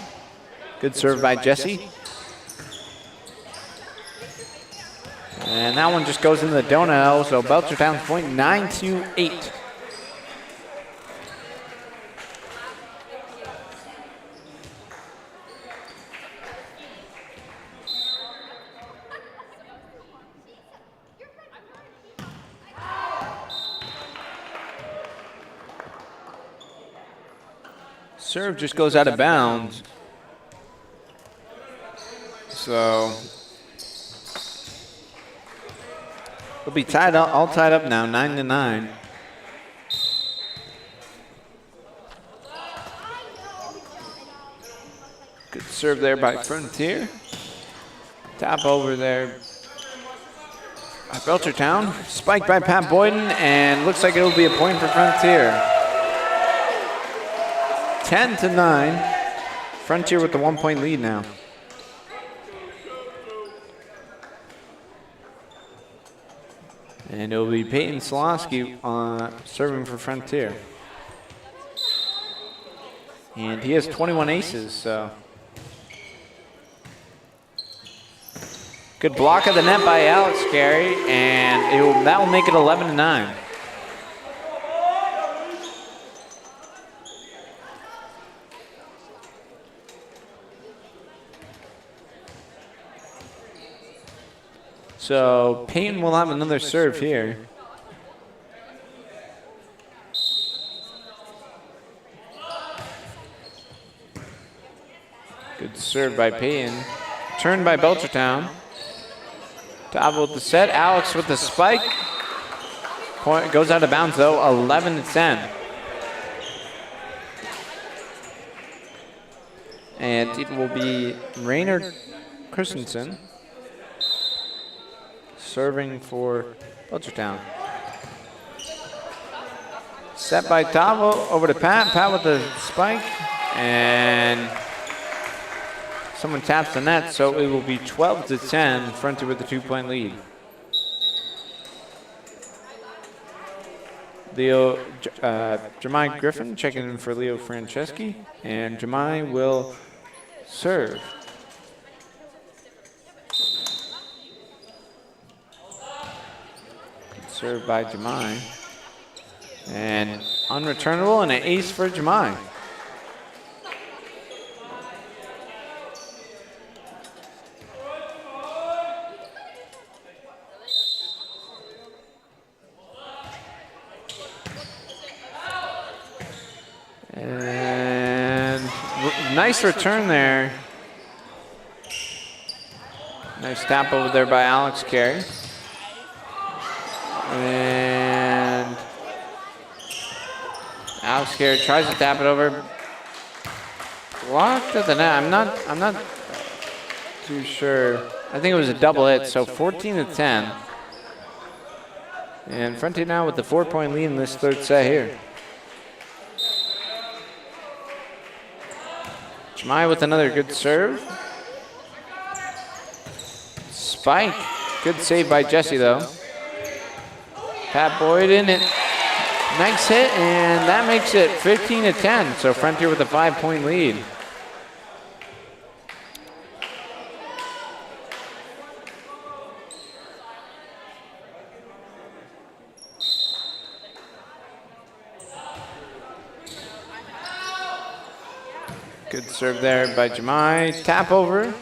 Good serve by Jesse. And that one just goes into the donut. So Belchertown's point 9-8. Serve just goes out of bounds. So we'll be tied up, all tied up now, 9-9. Good serve there by Frontier. Tap over there by Belchertown. Spiked by Pat Boyden, and looks like it'll be a point for Frontier. 10-9. Frontier with the 1-point lead now. And it'll be Peyton Solosky serving for Frontier. And he has 21 aces, so. Good block of the net by Alex Carey, and that will make it 11-9. So Peyton will have another serve here. Good serve by Peyton. Turned by Belchertown. Tavo with the set. Alex with the spike. Point goes out of bounds though, 11-10. And it will be Raynard Christensen serving for Belchertown. Set by Tavo over to Pat. Pat with the spike. And someone taps the net, so it will be 12-10. Frontier with the 2-point lead. Jemai Griffin checking in for Leo Franceschi. And Jemai will serve. Served by Jemai. And unreturnable and an ace for Jemai. nice return there. Nice tap over there by Alex Carey. And Alex Carey tries to tap it over. Blocked at the net. I'm not too sure. I think it was a double hit, so 14-10. And Frontier now with the 4-point lead in this third set here. Jemai with another good serve. Spike. Good save by Jesse, though. Pat Boyd in it. Nice hit, and that makes it 15-10. So Frontier with a 5-point lead. Good serve there by Jemai. Tap over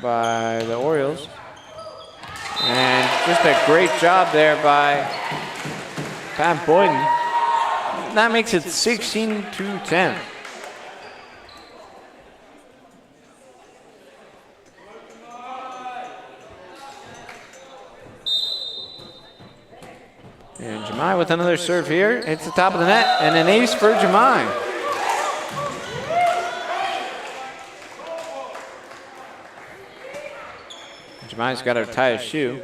by the Orioles. And just a great job there by Pat Boyden. That makes it 16-10. And Jemai with another serve here. Hits the top of the net, and an ace for Jemai. Jemai's got to tie his shoe.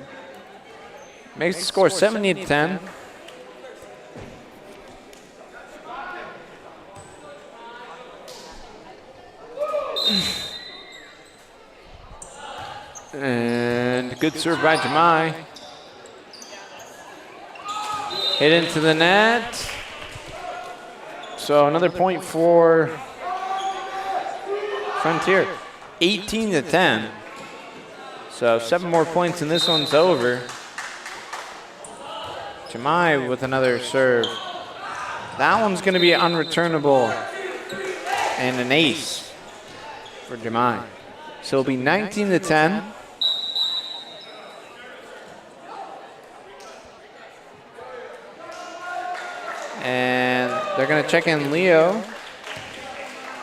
Makes the score 70-10. And good serve by Jemai. Hit into the net. So another point for Frontier. 18-10. So 7 more points and this one's over. Jemai with another serve. That one's going to be unreturnable and an ace for Jemai. So it'll be 19-10. And they're going to check in Leo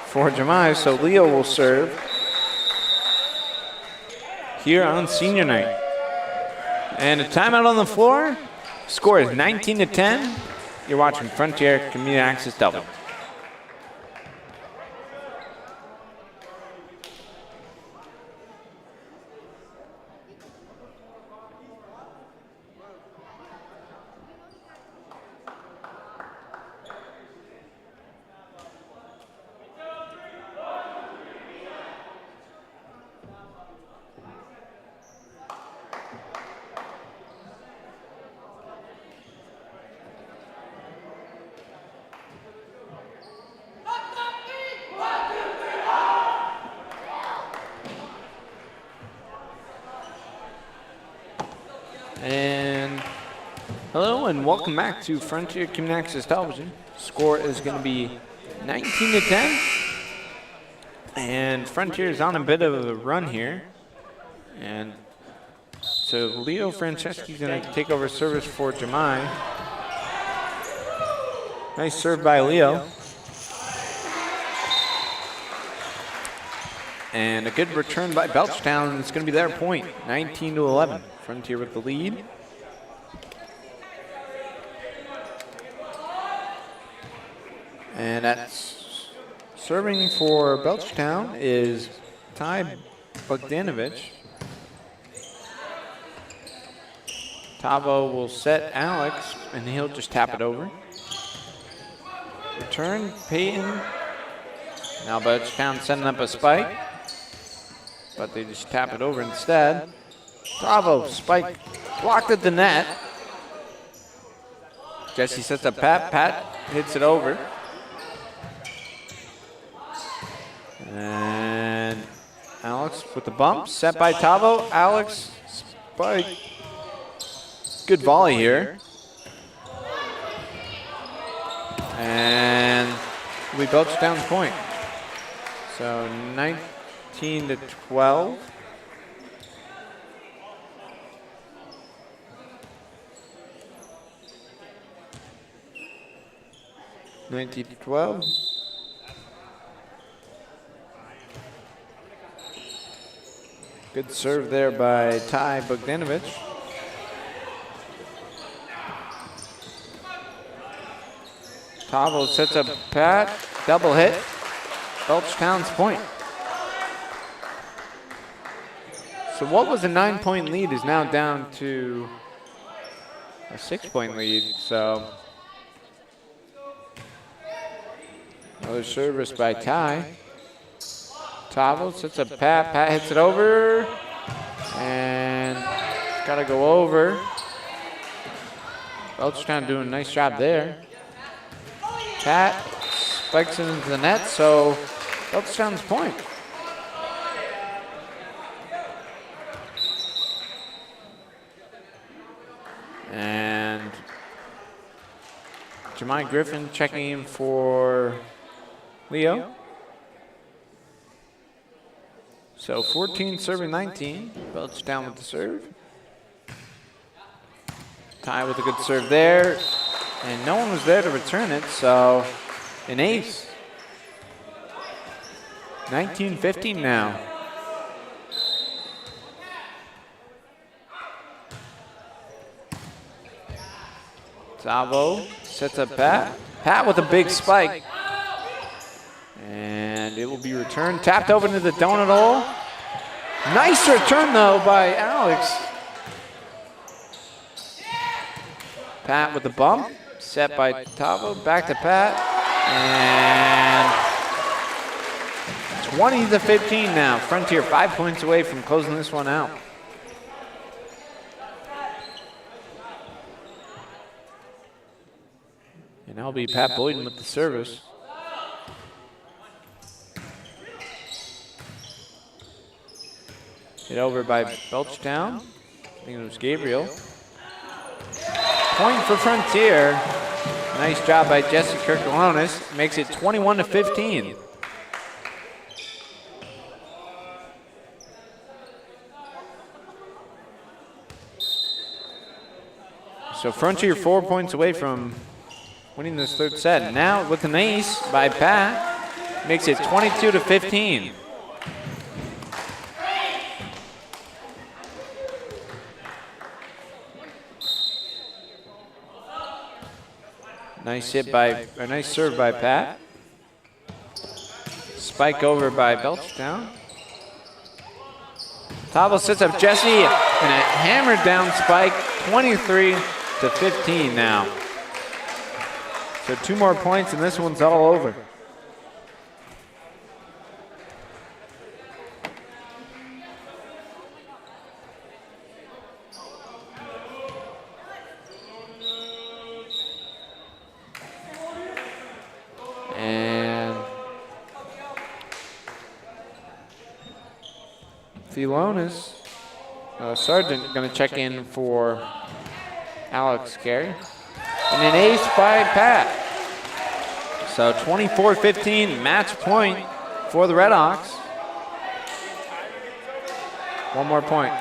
for Jemai. So Leo will serve here on senior night. And a timeout on the floor. Score is 19-10. You're watching Frontier Community Access Double. And hello and welcome back to Frontier Community Access Television. Score is going to be 19-10. And Frontier is on a bit of a run here. And so Leo Franceschi is going to take over service for Jemai. Nice serve by Leo. And a good return by Belchertown. It's going to be their point, 19-11. Frontier with the lead. And that's serving for Belchertown is Ty Bogdanovich. Tavo will set Alex, and he'll just tap it over. Return, Peyton. Now Belchertown sending up a spike, but they just tap it over instead. Bravo, spike blocked at the net. Jesse sets up Pat. Pat hits it over. And Alex with the bump, set by Tavo. Alex, spike. Good volley here. And we Belchertown's point. So 19-12. Good serve there by Ty Bogdanovich. Tavo sets up Pat, double hit. Belchertown's point. So what was a 9-point lead is now down to a 6-point lead. So another service by Ty. Tavo sets up Pat. Pat hits it over. And it's got to go over. Belchertown doing a nice job there. Pat spikes it into the net, so Belchertown's point. And Jemai Griffin checking in for Leo. So 14 serving 19. Belchertown with the serve. Ty with a good serve there. And no one was there to return it, so an ace. 19-15 now. Tavo sets up Pat. Pat with a big spike. And it will be returned. Tapped over into the donut hole. Nice return, though, by Alex. Pat with the bump. Set by Tavo. Back to Pat. And 20-15 now. Frontier 5 points away from closing this one out. And that'll be Pat Boyden with the service. Hit over by Belchertown. I think it was Gabriel. Point for Frontier. Nice job by Jesse Kirkalonis. Makes it 21-15. So Frontier 4 points away from winning this third set. Now with an ace by Pat, makes it 22-15. Nice hit by, a nice serve by Pat. Spike over by Belchertown. Tavo sets up Jesse and a hammered down spike, 23-15 now. So 2 more points and this one's all over. And Philonis, Sargent going to check in for Alex Carey. And an ace by Pat. So 24-15, match point for the Redhawks. 1 more point.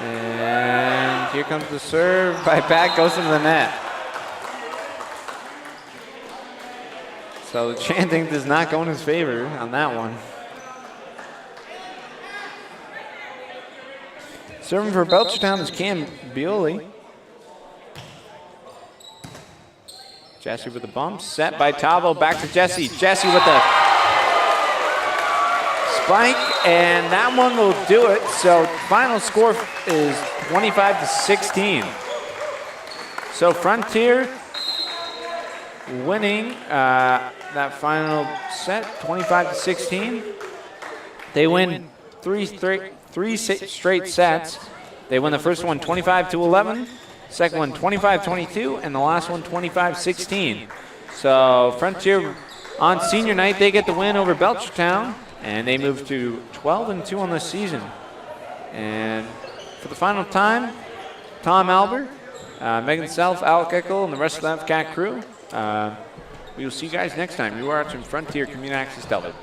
And here comes the serve by Pat, goes into the net. So the chanting does not go in his favor on that one. Serving for Belchertown is Cam Bioli. Jesse with the bump, set by Tavo, back to Jesse. Jesse with the spike, and that one will do it. So final score is 25-16. So Frontier winning that final set, 25-16. They win three straight sets. They win the first one 25-11, second one 25-22, and the last one 25-16. So Frontier on senior night, they get the win over Belchertown, and they move to 12-2 on the season. And for the final time, Tom Albert, Megan Self, Alec Eckel, and the rest of the FCAT crew. We will see you guys next time. You are watching Frontier Community Access Television.